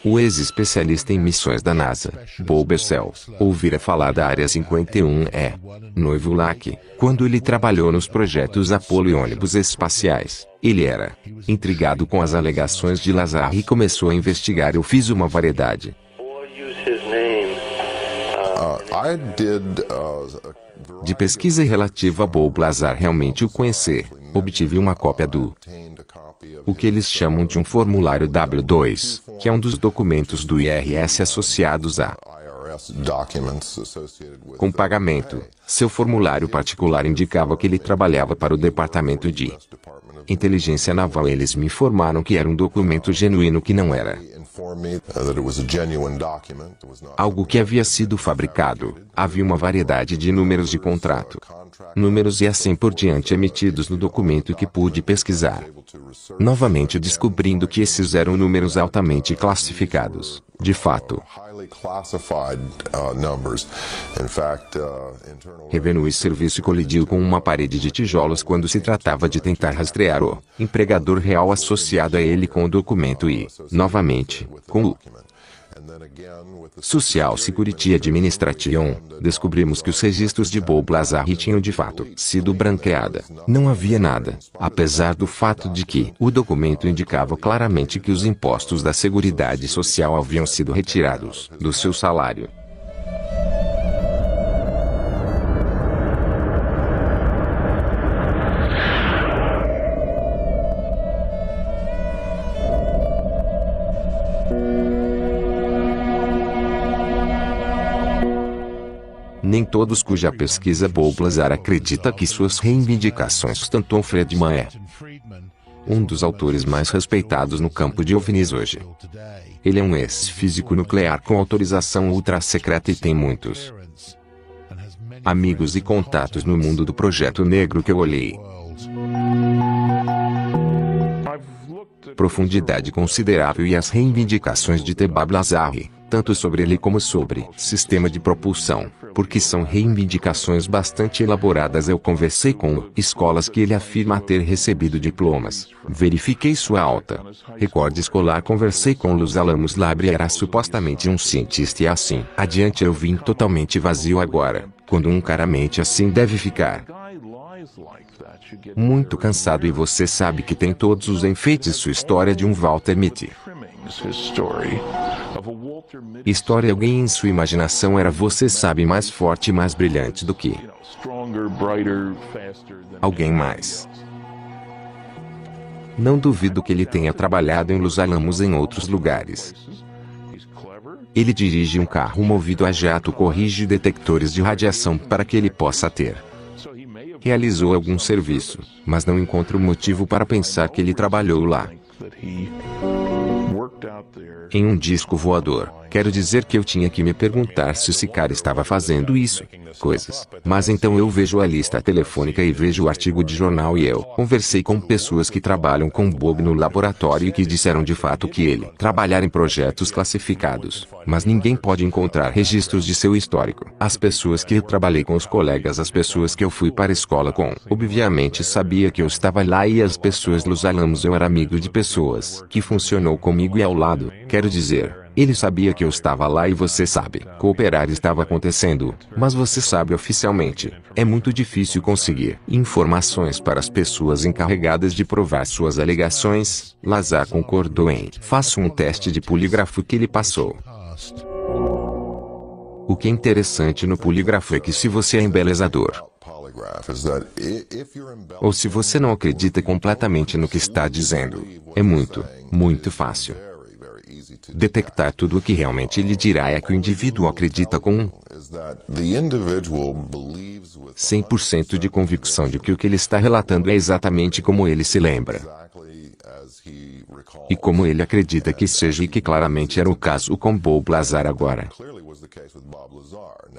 O ex-especialista em missões da NASA, Bob Essel, ouvira falar da Área 51E, noivo Lack, quando ele trabalhou nos projetos Apollo e ônibus espaciais. Ele era intrigado com as alegações de Lazar e começou a investigar. Eu fiz uma variedade de pesquisa relativa a Bob Lazar. Realmente o conhecer. Obtive uma cópia do o que eles chamam de um formulário W2, que é um dos documentos do IRS associados a com pagamento. Seu formulário particular indicava que ele trabalhava para o Departamento de Inteligência Naval. Eles me informaram que era um documento genuíno, que não era algo que havia sido fabricado. Havia uma variedade de números de contrato, números e assim por diante emitidos no documento que pude pesquisar. Novamente descobrindo que esses eram números altamente classificados. De fato, Revenue Service colidiu com uma parede de tijolos quando se tratava de tentar rastrear o empregador real associado a ele com o documento e, novamente, com o Social Security Administration. Descobrimos que os registros de Bob Lazar tinham de fato sido branqueada. Não havia nada, apesar do fato de que o documento indicava claramente que os impostos da Seguridade Social haviam sido retirados do seu salário. Nem todos cuja pesquisa Bob Lazar acredita que suas reivindicações sustentam. Friedman é um dos autores mais respeitados no campo de OVNIs hoje. Ele é um ex-físico nuclear com autorização ultra-secreta e tem muitos amigos e contatos no mundo do Projeto Negro que eu olhei. Profundidade considerável e as reivindicações de Bob Lazar, tanto sobre ele como sobre sistema de propulsão, porque são reivindicações bastante elaboradas. Eu conversei com escolas que ele afirma ter recebido diplomas. Verifiquei sua alta recorde escolar. Conversei com Luz Alamos Lab, era supostamente um cientista e assim adiante. Eu vim totalmente vazio agora, quando um cara mente assim deve ficar muito cansado. E você sabe que tem todos os enfeites. Sua história de um Walter Mitty. História alguém em sua imaginação era, você sabe, mais forte e mais brilhante do que alguém mais. Não duvido que ele tenha trabalhado em Luz Alamos em outros lugares. Ele dirige um carro movido a jato, corrige detectores de radiação para que ele possa ter. Realizou algum serviço, mas não encontro motivo para pensar que ele trabalhou lá em um disco voador. Quero dizer que eu tinha que me perguntar se esse cara estava fazendo isso. Coisas. Mas então eu vejo a lista telefônica e vejo o artigo de jornal e eu conversei com pessoas que trabalham com Bob no laboratório e que disseram de fato que ele trabalhar em projetos classificados. Mas ninguém pode encontrar registros de seu histórico. As pessoas que eu trabalhei com, os colegas, as pessoas que eu fui para a escola com, obviamente sabia que eu estava lá, e as pessoas Luz Alamos, eu era amigo de pessoas que funcionou comigo comigo e ao lado, quero dizer, ele sabia que eu estava lá e você sabe. Cooperar estava acontecendo, mas você sabe oficialmente. É muito difícil conseguir informações para as pessoas encarregadas de provar suas alegações. Lazar concordou em: faça um teste de polígrafo que ele passou. O que é interessante no polígrafo é que se você é embelezador, ou se você não acredita completamente no que está dizendo, é muito, muito fácil detectar tudo o que realmente ele dirá é que o indivíduo acredita com 100% de convicção de que o que ele está relatando é exatamente como ele se lembra. E como ele acredita que seja, e que claramente era o caso com Bob Lazar agora.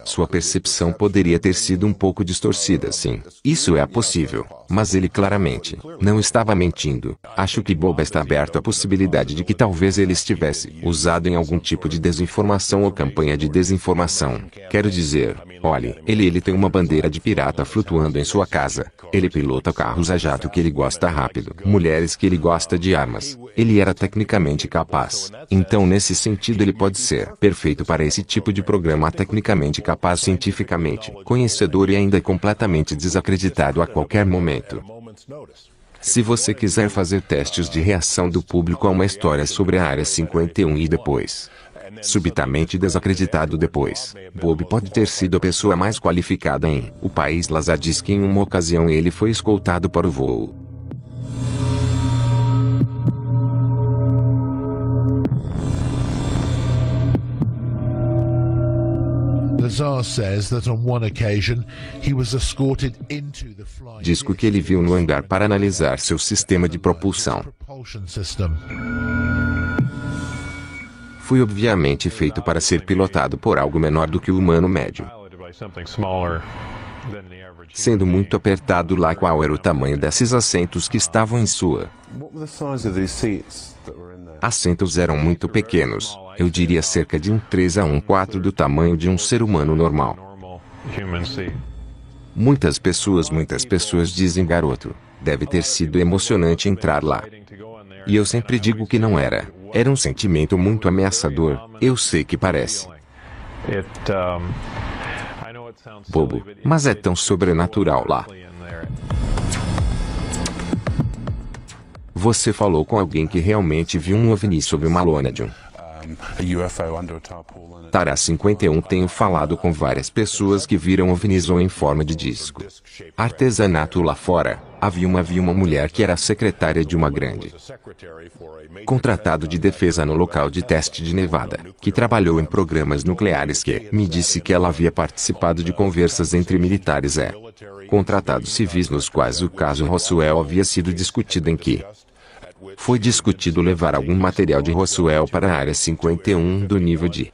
Sua percepção poderia ter sido um pouco distorcida, sim. Isso é possível. Mas ele claramente não estava mentindo. Acho que Bob está aberto à possibilidade de que talvez ele estivesse usado em algum tipo de desinformação ou campanha de desinformação. Quero dizer, olhe, ele tem uma bandeira de pirata flutuando em sua casa. Ele pilota carros a jato que ele gosta rápido. Mulheres que ele gosta de armas. Ele era tecnicamente capaz. Então, nesse sentido, ele pode ser perfeito para esse tipo de programa, tecnicamente capaz, cientificamente conhecedor e ainda completamente desacreditado a qualquer momento. Se você quiser fazer testes de reação do público a uma história sobre a Área 51 e depois subitamente desacreditado depois, Bob pode ter sido a pessoa mais qualificada em o país. Lazar diz que em uma ocasião ele foi escoltado para o voo. Diz que ele viu no hangar para analisar seu sistema de propulsão. Foi obviamente feito para ser pilotado por algo menor do que o humano médio. Sendo muito apertado lá, qual era o tamanho desses assentos que estavam em sua? Assentos eram muito pequenos, eu diria cerca de 3 a 1/4 do tamanho de um ser humano normal. Muitas pessoas dizem, garoto, deve ter sido emocionante entrar lá. E eu sempre digo que não era. Era um sentimento muito ameaçador, eu sei que parece bobo, mas é tão sobrenatural lá. Você falou com alguém que realmente viu um OVNI sob uma lona de um Tara 51. Tenho falado com várias pessoas que viram OVNIs ou em forma de disco. Artesanato lá fora. Havia uma mulher que era secretária de uma grande contratado de defesa no local de teste de Nevada, que trabalhou em programas nucleares, que me disse que ela havia participado de conversas entre militares e contratados civis nos quais o caso Roswell havia sido discutido, em que foi discutido levar algum material de Roswell para a Área 51 do nível de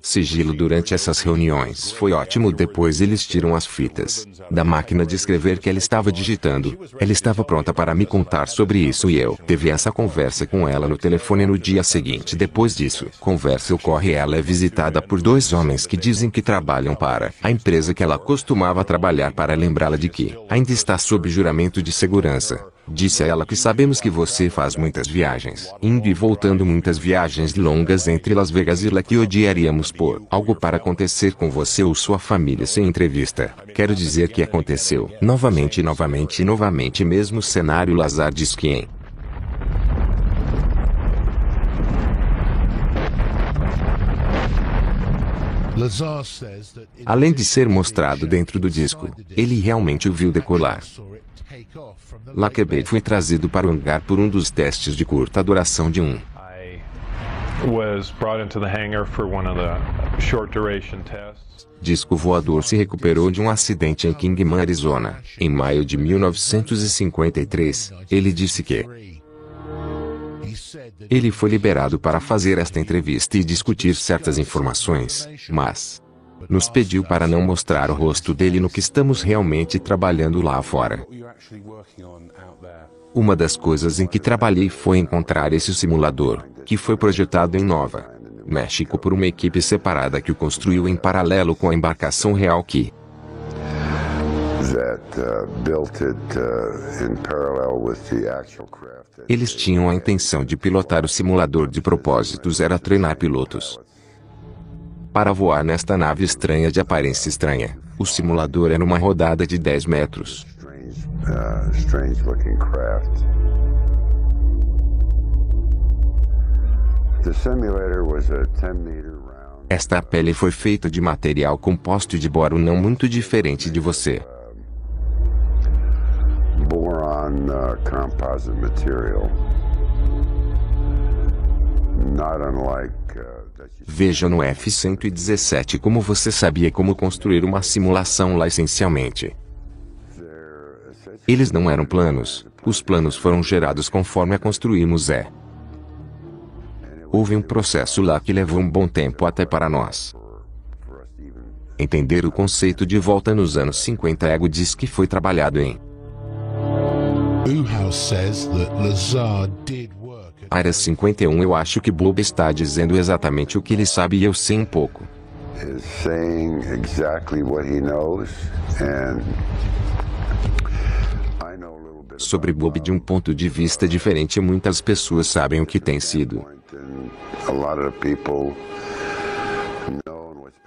sigilo durante essas reuniões. Foi ótimo. Depois eles tiram as fitas da máquina de escrever que ela estava digitando. Ela estava pronta para me contar sobre isso e eu teve essa conversa com ela no telefone no dia seguinte. Depois disso, conversa ocorre e ela é visitada por 2 homens que dizem que trabalham para a empresa que ela costumava trabalhar, para lembrá-la de que ainda está sob juramento de segurança. Disse a ela que sabemos que você faz muitas viagens, indo e voltando, muitas viagens longas entre Las Vegas e lá, que odiaríamos por algo para acontecer com você ou sua família sem entrevista. Quero dizer que aconteceu. Novamente, mesmo cenário. Lazar diz que em além de ser mostrado dentro do disco, ele realmente o viu decolar. Lackeby foi trazido para o hangar por um dos testes de curta duração de um disco voador. Se recuperou de um acidente em Kingman, Arizona, em maio de 1953. Ele disse que ele foi liberado para fazer esta entrevista e discutir certas informações, mas nos pediu para não mostrar o rosto dele no que estamos realmente trabalhando lá fora. Uma das coisas em que trabalhei foi encontrar esse simulador, que foi projetado em Nova México por uma equipe separada que o construiu em paralelo com a embarcação real que Eles tinham a intenção de pilotar o simulador de propósitos era treinar pilotos para voar nesta nave estranha de aparência estranha. O simulador era uma rodada de 10 metros. Esta pele foi feita de material composto de boro não muito diferente de você. Boron composite material. Not unlike Veja no F-117 como você sabia como construir uma simulação lá essencialmente. Eles não eram planos. Os planos foram gerados conforme a construímos. Houve um processo lá que levou um bom tempo até para nós entender o conceito de volta nos anos 50. Ego diz que foi trabalhado em Área 51. Eu acho que Bob está dizendo exatamente o que ele sabe e eu sei um pouco. Sobre Bob de um ponto de vista diferente, muitas pessoas sabem o que tem sido.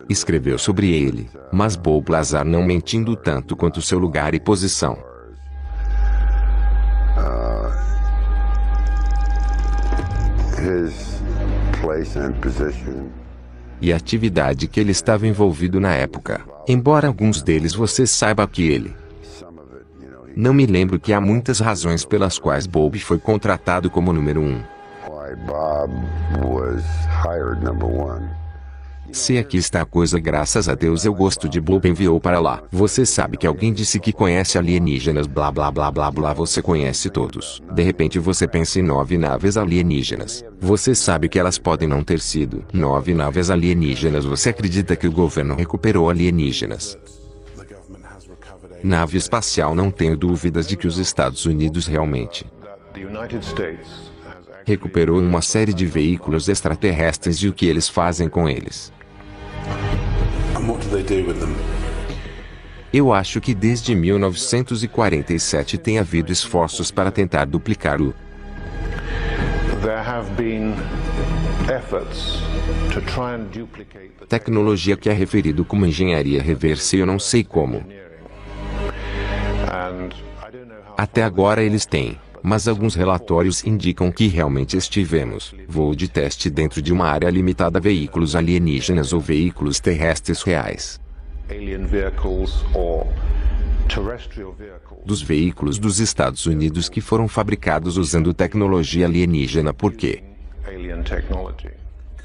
Escreveu sobre ele, mas Bob Lazar não mentindo tanto quanto seu lugar e posição. E a atividade que ele estava envolvido na época. Embora alguns deles você saiba que ele não me lembro que há muitas razões pelas quais Bob foi contratado como número 1. Se aqui está a coisa, graças a Deus eu gosto de Bob enviou para lá. Você sabe que alguém disse que conhece alienígenas, blá blá blá blá blá, você conhece todos. De repente você pensa em 9 naves alienígenas. Você sabe que elas podem não ter sido 9 naves alienígenas. Você acredita que o governo recuperou alienígenas? Nave espacial, não tenho dúvidas de que os Estados Unidos realmente recuperou uma série de veículos extraterrestres e o que eles fazem com eles. Eu acho que desde 1947 tem havido esforços para tentar duplicar o tecnologia que é referido como engenharia reversa e eu não sei como. Até agora eles têm, mas alguns relatórios indicam que realmente estivemos voo de teste dentro de uma área limitada a veículos alienígenas ou veículos terrestres reais. Dos veículos dos Estados Unidos que foram fabricados usando tecnologia alienígena. Por quê?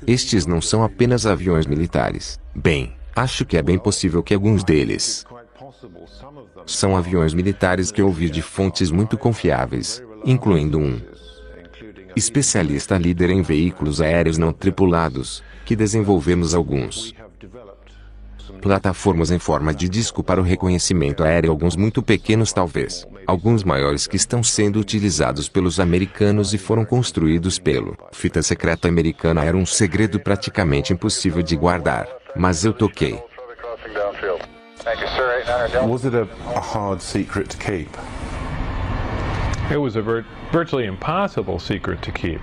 Estes não são apenas aviões militares. Bem, acho que é bem possível que alguns deles são aviões militares que eu ouvi de fontes muito confiáveis, incluindo um especialista líder em veículos aéreos não tripulados, que desenvolvemos alguns plataformas em forma de disco para o reconhecimento aéreo, alguns muito pequenos talvez, alguns maiores que estão sendo utilizados pelos americanos e foram construídos pelo fita secreta americana. Era um segredo praticamente impossível de guardar, mas eu toquei. Was it a hard secret to keep? It was a virtually impossible secret to keep.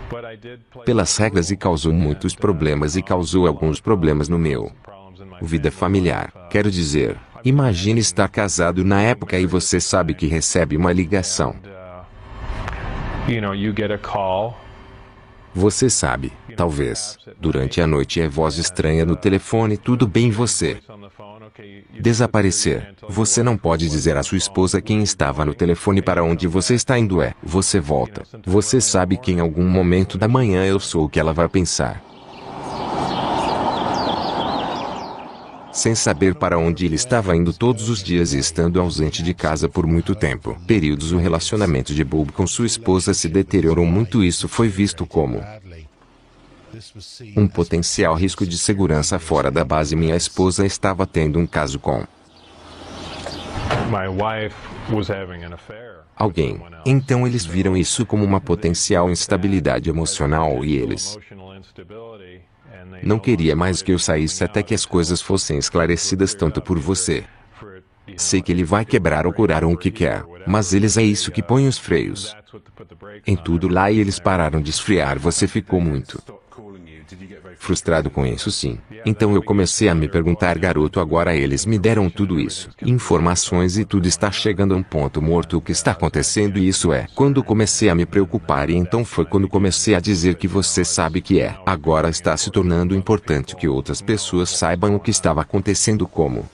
But I did play Pelas regras e causou muitos problemas e causou alguns problemas no meu vida familiar. Quero dizer, imagine estar casado na época e você sabe que recebe uma ligação. you get a call. Você sabe, talvez, durante a noite é voz estranha no telefone, tudo bem, você desaparecer. Você não pode dizer à sua esposa quem estava no telefone para onde você está indo. Você volta. Você sabe que em algum momento da manhã eu sou o que ela vai pensar. Sem saber para onde ele estava indo todos os dias e estando ausente de casa por muito tempo. Períodos. O relacionamento de Bob com sua esposa se deteriorou muito. Isso foi visto como um potencial risco de segurança fora da base. Minha esposa estava tendo um caso com alguém. Então eles viram isso como uma potencial instabilidade emocional e eles não queria mais que eu saísse até que as coisas fossem esclarecidas tanto por você Sei que ele vai quebrar ou curar o que quer, mas eles é isso que põe os freios em tudo lá e eles pararam de esfriar. Você ficou muito frustrado com isso, sim. Então eu comecei a me perguntar, garoto, agora eles me deram tudo isso, informações, e tudo está chegando a um ponto morto. O que está acontecendo? E isso é quando comecei a me preocupar, e então foi quando comecei a dizer que você sabe que é. Agora está se tornando importante que outras pessoas saibam o que estava acontecendo. Como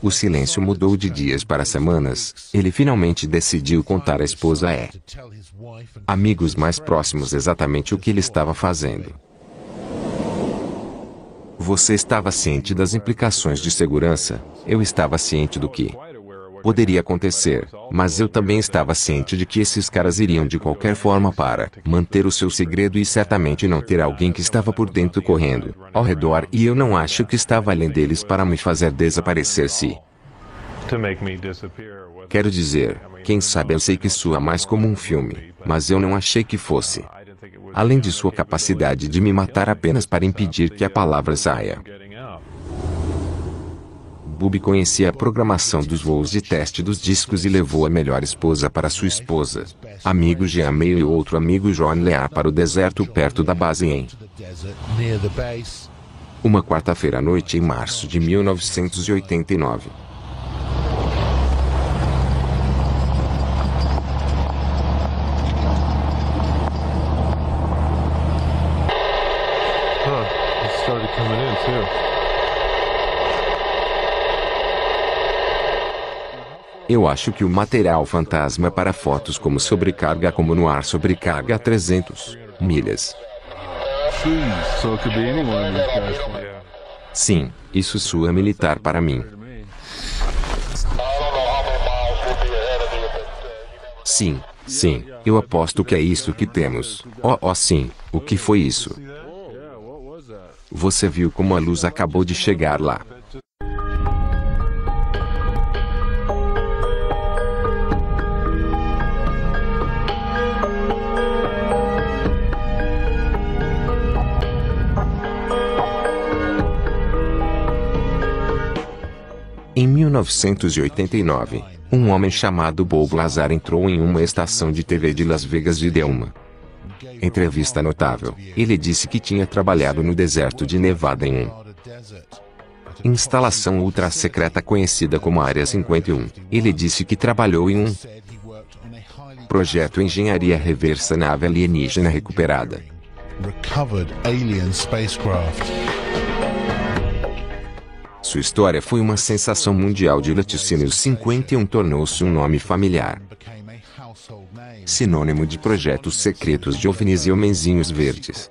o silêncio mudou de dias para semanas, ele finalmente decidiu contar à esposa e amigos mais próximos exatamente o que ele estava fazendo. Você estava ciente das implicações de segurança? Eu estava ciente do que poderia acontecer, mas eu também estava ciente de que esses caras iriam de qualquer forma para manter o seu segredo e certamente não ter alguém que estava por dentro correndo ao redor, e eu não acho que estava além deles para me fazer desaparecer. Se quero dizer, quem sabe, eu sei que soa mais como um filme, mas eu não achei que fosse. Além de sua capacidade de me matar apenas para impedir que a palavra saia. Bubby conhecia a programação dos voos de teste dos discos e levou a melhor esposa para sua esposa, amigo Jean May e outro amigo John Lear para o deserto perto da base em uma quarta-feira à noite em março de 1989. Eu acho que o material fantasma para fotos como sobrecarga, como no ar, sobrecarga a 300 milhas. Sim, isso soa militar para mim. Sim, sim, eu aposto que é isso que temos. Sim, o que foi isso? Você viu como a luz acabou de chegar lá? Em 1989, um homem chamado Bob Lazar entrou em uma estação de TV de Las Vegas e deu uma entrevista notável. Ele disse que tinha trabalhado no deserto de Nevada em uma instalação ultra secreta conhecida como Área 51. Ele disse que trabalhou em um projeto de engenharia reversa nave alienígena recuperada. Sua história foi uma sensação mundial de laticínio. 51 tornou-se um nome familiar, sinônimo de projetos secretos de OVNIs e homenzinhos verdes.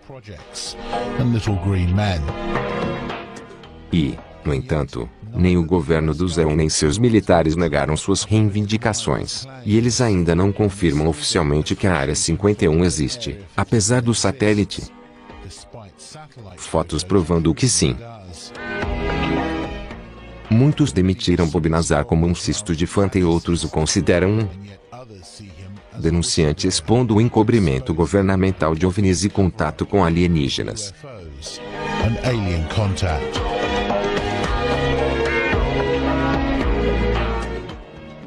E, no entanto, nem o governo do Zéu nem seus militares negaram suas reivindicações, e eles ainda não confirmam oficialmente que a Área 51 existe, apesar do satélite. Fotos provando que sim. Muitos demitiram Bob Lazar como um cisto de fanta e outros o consideram um denunciante expondo o encobrimento governamental de OVNIs e contato com alienígenas.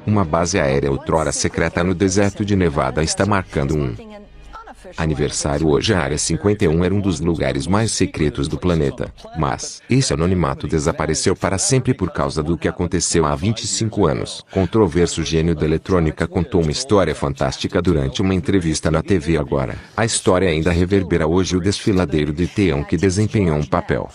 Uma base aérea outrora secreta no deserto de Nevada está marcando um aniversário hoje. A Área 51 era um dos lugares mais secretos do planeta, mas esse anonimato desapareceu para sempre por causa do que aconteceu há 25 anos. Controverso gênio da eletrônica contou uma história fantástica durante uma entrevista na TV agora. A história ainda reverbera hoje. O desfiladeiro de Teão que desempenhou um papel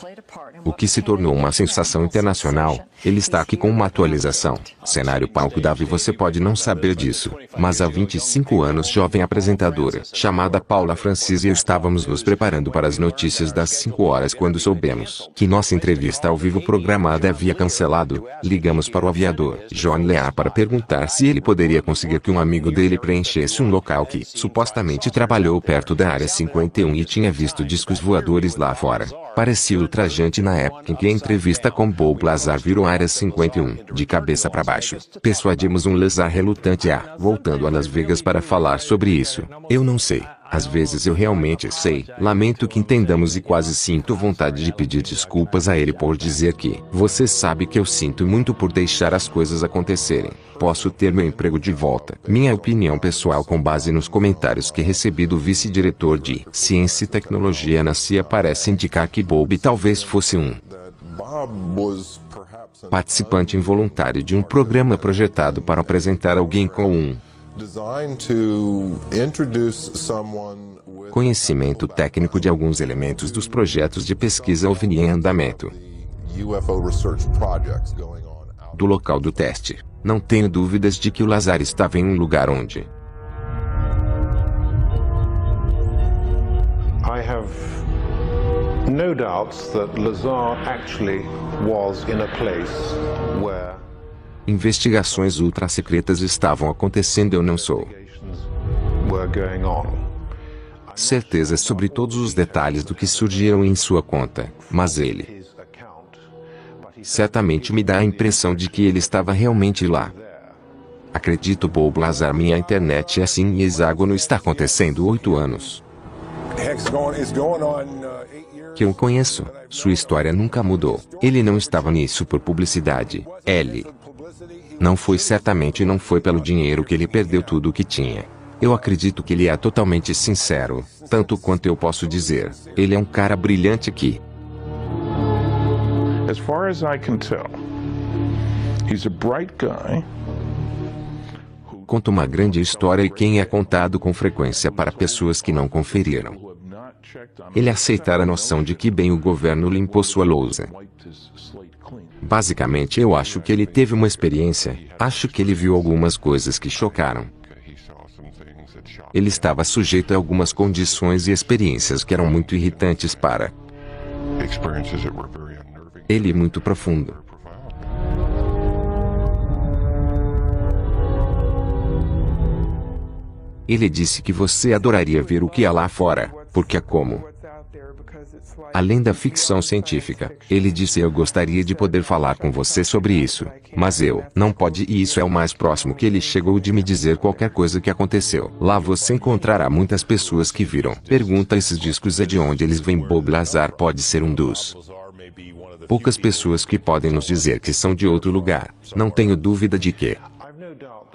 o que se tornou uma sensação internacional. Ele está aqui com uma atualização. Cenário palco Davi. Você pode não saber disso, mas há 25 anos jovem apresentadora chamada Paula Francis e eu estávamos nos preparando para as notícias das 5 horas quando soubemos que nossa entrevista ao vivo programada havia cancelado. Ligamos para o aviador John Lear para perguntar se ele poderia conseguir que um amigo dele preenchesse um local que supostamente trabalhou perto da Área 51 e tinha visto discos voadores lá fora. Parecia ultrajante na época em que a entrevista com Bob Lazar virou Área 51, de cabeça para baixo. Persuadimos um Lazar relutante voltando a Las Vegas para falar sobre isso. Eu não sei Às vezes eu realmente sei. Lamento que entendamos e quase sinto vontade de pedir desculpas a ele por dizer que você sabe que eu sinto muito por deixar as coisas acontecerem. Posso ter meu emprego de volta. Minha opinião pessoal com base nos comentários que recebi do vice-diretor de Ciência e Tecnologia na CIA parece indicar que Bob talvez fosse um participante involuntário de um programa projetado para apresentar alguém com um conhecimento técnico de alguns elementos dos projetos de pesquisa OVNI em andamento do local do teste. Não tenho dúvidas de que o Lazar estava em um lugar onde I have no doubts that Lazar actually was in a place where investigações ultra-secretas estavam acontecendo. Eu não sou were going on. certeza sobre todos os detalhes do que surgiram em sua conta, mas ele certamente me dá a impressão de que ele estava realmente lá. Acredito Bob Lazar. Minha internet é assim e hexágono está acontecendo 8 anos que eu conheço. Sua história nunca mudou. Ele não estava nisso por publicidade. Ele não foi, certamente não foi pelo dinheiro que ele perdeu tudo o que tinha. Eu acredito que ele é totalmente sincero, tanto quanto eu posso dizer. Ele é um cara brilhante que, As far as I can tell, he's a bright guy. conta uma grande história e quem é contado com frequência para pessoas que não conferiram. Ele aceitar a noção de que bem o governo limpou sua lousa. Basicamente eu acho que ele teve uma experiência, acho que ele viu algumas coisas que chocaram. Ele estava sujeito a algumas condições e experiências que eram muito irritantes para ele, muito profundo. Ele disse que você adoraria ver o que há lá fora, porque é como além da ficção científica. Ele disse: eu gostaria de poder falar com você sobre isso, mas eu não pode, e isso é o mais próximo que ele chegou de me dizer qualquer coisa que aconteceu. Lá você encontrará muitas pessoas que viram. Pergunta: esses discos é de onde eles vêm? Bob Lazar pode ser um dos poucas pessoas que podem nos dizer que são de outro lugar. Não tenho dúvida de que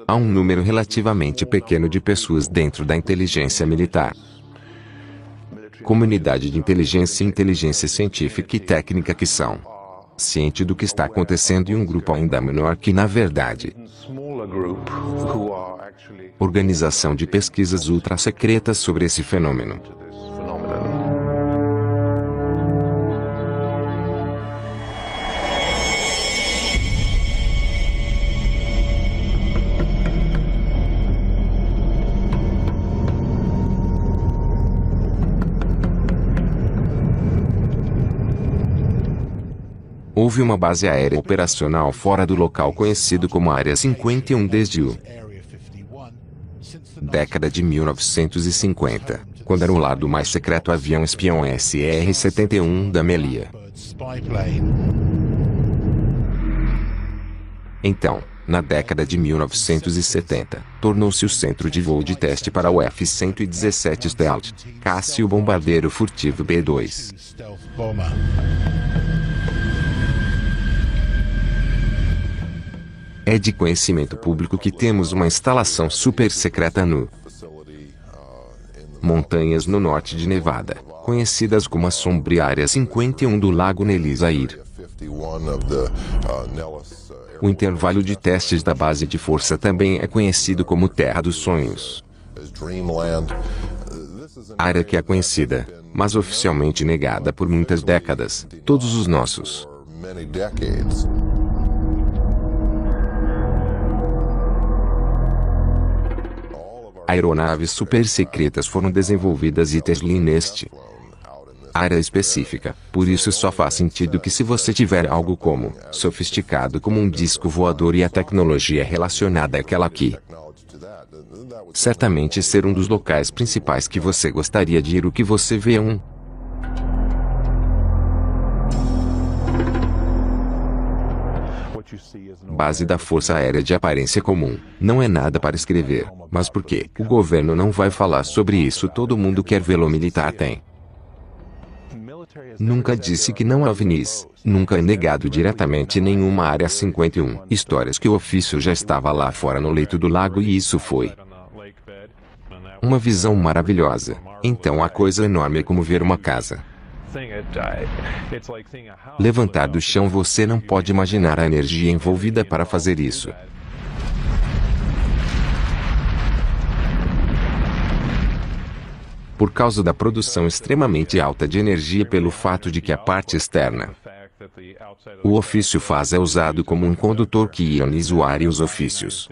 há um número relativamente pequeno de pessoas dentro da inteligência militar, comunidade de inteligência e inteligência científica e técnica que são ciente do que está acontecendo, e um grupo ainda menor que, na verdade, organização de pesquisas ultra-secretas sobre esse fenômeno. Houve uma base aérea operacional fora do local conhecido como Área 51 desde a década de 1950, quando era o lado mais secreto avião espião SR-71 da Melia. Então, na década de 1970, tornou-se o centro de voo de teste para o F-117 Stealth, caça e o bombardeiro furtivo B-2. É de conhecimento público que temos uma instalação super secreta no montanhas no norte de Nevada, conhecidas como a sombria Área 51 do Lago Nellis. O intervalo de testes da base de força também é conhecido como Terra dos Sonhos. Área que é conhecida, mas oficialmente negada por muitas décadas, todos os nossos aeronaves super secretas foram desenvolvidas e testadas neste área específica. Por isso só faz sentido que, se você tiver algo como sofisticado como um disco voador e a tecnologia relacionada àquela aqui, certamente ser um dos locais principais que você gostaria de ir. O que você vê é um Base da Força Aérea de aparência comum. Não é nada para escrever. Mas por quê? O governo não vai falar sobre isso. Todo mundo quer vê-lo militar tem. Nunca disse que não há OVNIs. Nunca é negado diretamente nenhuma Área 51. Histórias que o ofício já estava lá fora no leito do lago e isso foi uma visão maravilhosa. Então a coisa enorme é como ver uma casa levantar do chão. Você não pode imaginar a energia envolvida para fazer isso. Por causa da produção extremamente alta de energia pelo fato de que a parte externa o ofício faz é usado como um condutor que ioniza o ar e os ofícios.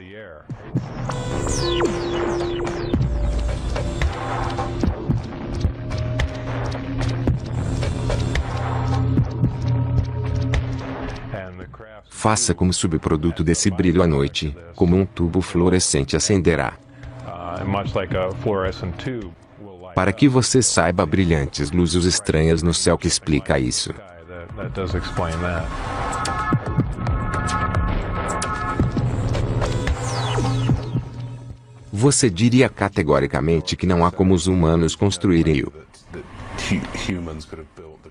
Faça como subproduto desse brilho à noite, como um tubo fluorescente acenderá. Para que você saiba brilhantes luzes estranhas no céu que explica isso. Você diria categoricamente que não há como os humanos construírem o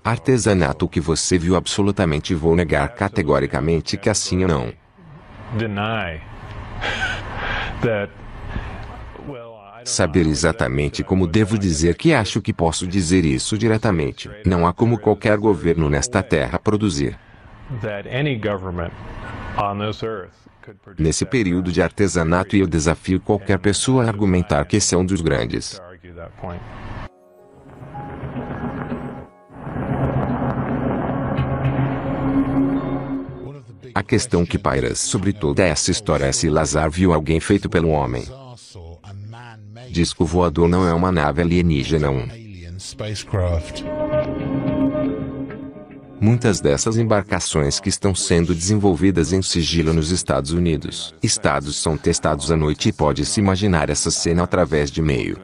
artesanato que você viu. Absolutamente vou negar categoricamente que assim ou não. Saber exatamente como devo dizer que acho que posso dizer isso diretamente. Não há como qualquer governo nesta terra produzir nesse período de artesanato, e eu desafio qualquer pessoa a argumentar que esse é um dos grandes. A questão que paira sobre toda essa história é se Lazar viu alguém feito pelo homem. Disco voador não é uma nave alienígena. Muitas dessas embarcações que estão sendo desenvolvidas em sigilo nos Estados Unidos. Estados são testados à noite e pode-se imaginar essa cena através de meio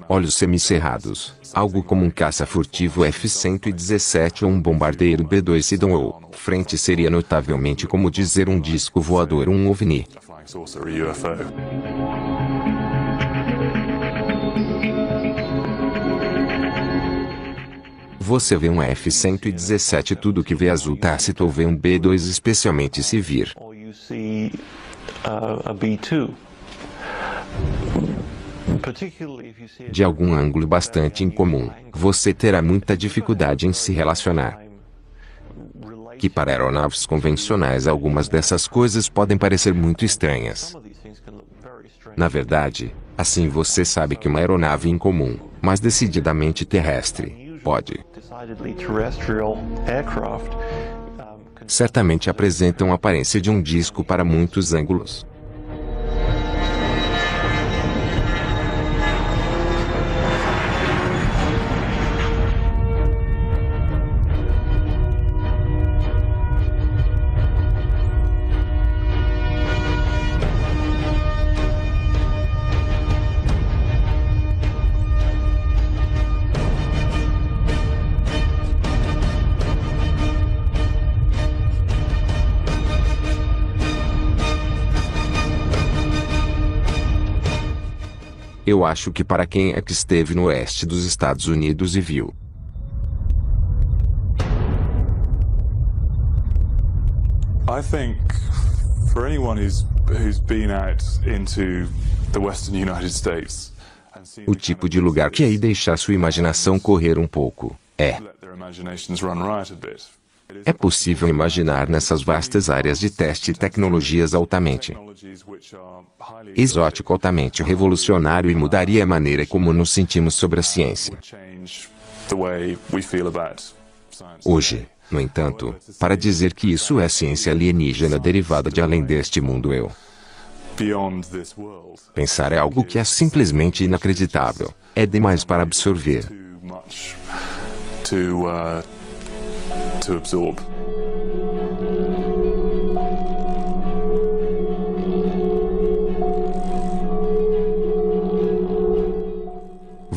olhos semicerrados, algo como um caça furtivo F-117 ou um bombardeiro B-2 Sidon ou frente seria notavelmente como dizer um disco voador ou um OVNI. Você vê um F-117, tudo que vê azul tácito, ou vê um B-2, especialmente se vir de algum ângulo bastante incomum, você terá muita dificuldade em se relacionar. Que para aeronaves convencionais algumas dessas coisas podem parecer muito estranhas. Na verdade, assim você sabe que uma aeronave incomum, mas decididamente terrestre, pode certamente apresentam a aparência de um disco para muitos ângulos. Eu acho que para quem é que esteve no oeste dos Estados Unidos e viu I think for anyone who's been out into the western United States, o tipo de lugar que aí deixar sua imaginação correr um pouco, é possível imaginar nessas vastas áreas de teste tecnologias altamente exótico, altamente revolucionário, e mudaria a maneira como nos sentimos sobre a ciência. Hoje, no entanto, para dizer que isso é ciência alienígena derivada de além deste mundo, pensar é algo que é simplesmente inacreditável. É demais para absorver. To absorb.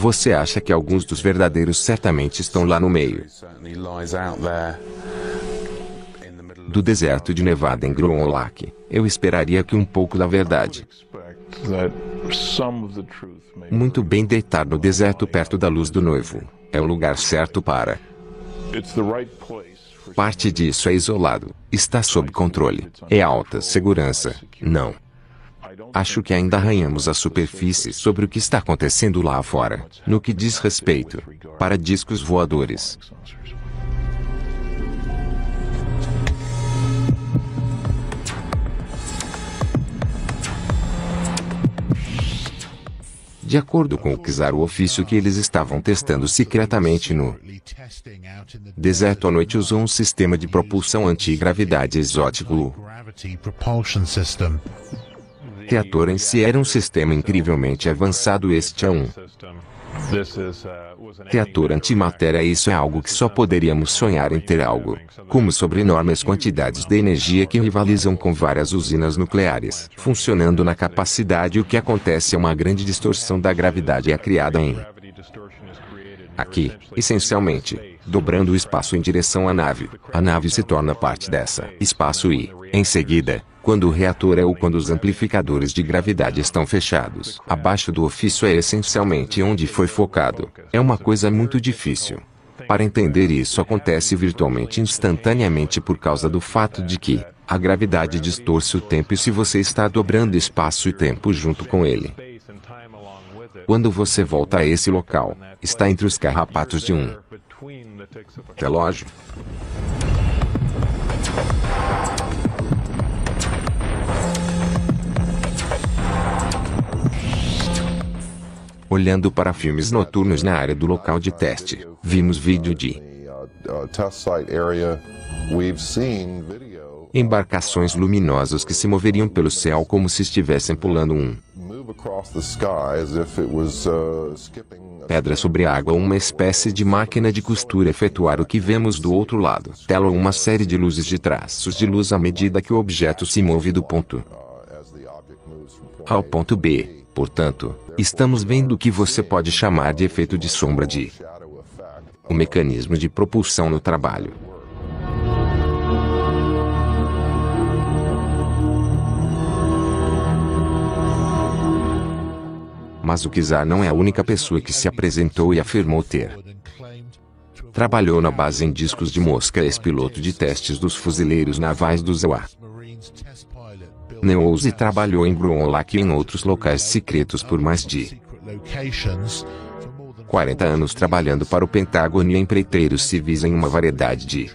Você acha que alguns dos verdadeiros certamente estão lá no meio? do deserto de Nevada em Groom Lake, eu esperaria que um pouco da verdade. Muito bem, deitar no deserto perto da luz do noivo. É o lugar certo para. Parte disso é isolado, está sob controle, é alta segurança. Não. Acho que ainda arranhamos a superfície sobre o que está acontecendo lá fora, no que diz respeito para discos voadores. De acordo com o Kizar, o ofício que eles estavam testando secretamente no deserto à noite usou um sistema de propulsão anti-gravidade exótico. O reator em si era um sistema incrivelmente avançado. Este é um reator antimatéria. Isso é algo que só poderíamos sonhar em ter, algo como sobre enormes quantidades de energia que rivalizam com várias usinas nucleares, funcionando na capacidade. O que acontece é uma grande distorção da gravidade é criada aqui, essencialmente, dobrando o espaço em direção à nave. A nave se torna parte dessa espaço e, em seguida, quando o reator ou quando os amplificadores de gravidade estão fechados, abaixo do ofício é essencialmente onde foi focado. É uma coisa muito difícil. Para entender isso, acontece virtualmente instantaneamente por causa do fato de que a gravidade distorce o tempo, e se você está dobrando espaço e tempo junto com ele, quando você volta a esse local, está entre os carrapatos de um relógio. Olhando para filmes noturnos na área do local de teste, vimos vídeo de embarcações luminosas que se moveriam pelo céu como se estivessem pulando pedra sobre água, uma espécie de máquina de costura efetuar o que vemos do outro lado. Tela uma série de luzes de traços de luz à medida que o objeto se move do ponto A ao ponto B. Portanto, estamos vendo o que você pode chamar de efeito de sombra de o mecanismo de propulsão no trabalho. Mas o Kizar não é a única pessoa que se apresentou e afirmou ter. Trabalhou na base em discos de mosca, ex-piloto de testes dos fuzileiros navais do ZEUA. Neous, e trabalhou em Groom Lake e em outros locais secretos por mais de 40 anos, trabalhando para o Pentágono e empreiteiros civis em uma variedade de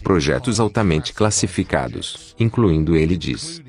projetos altamente classificados, incluindo, ele diz,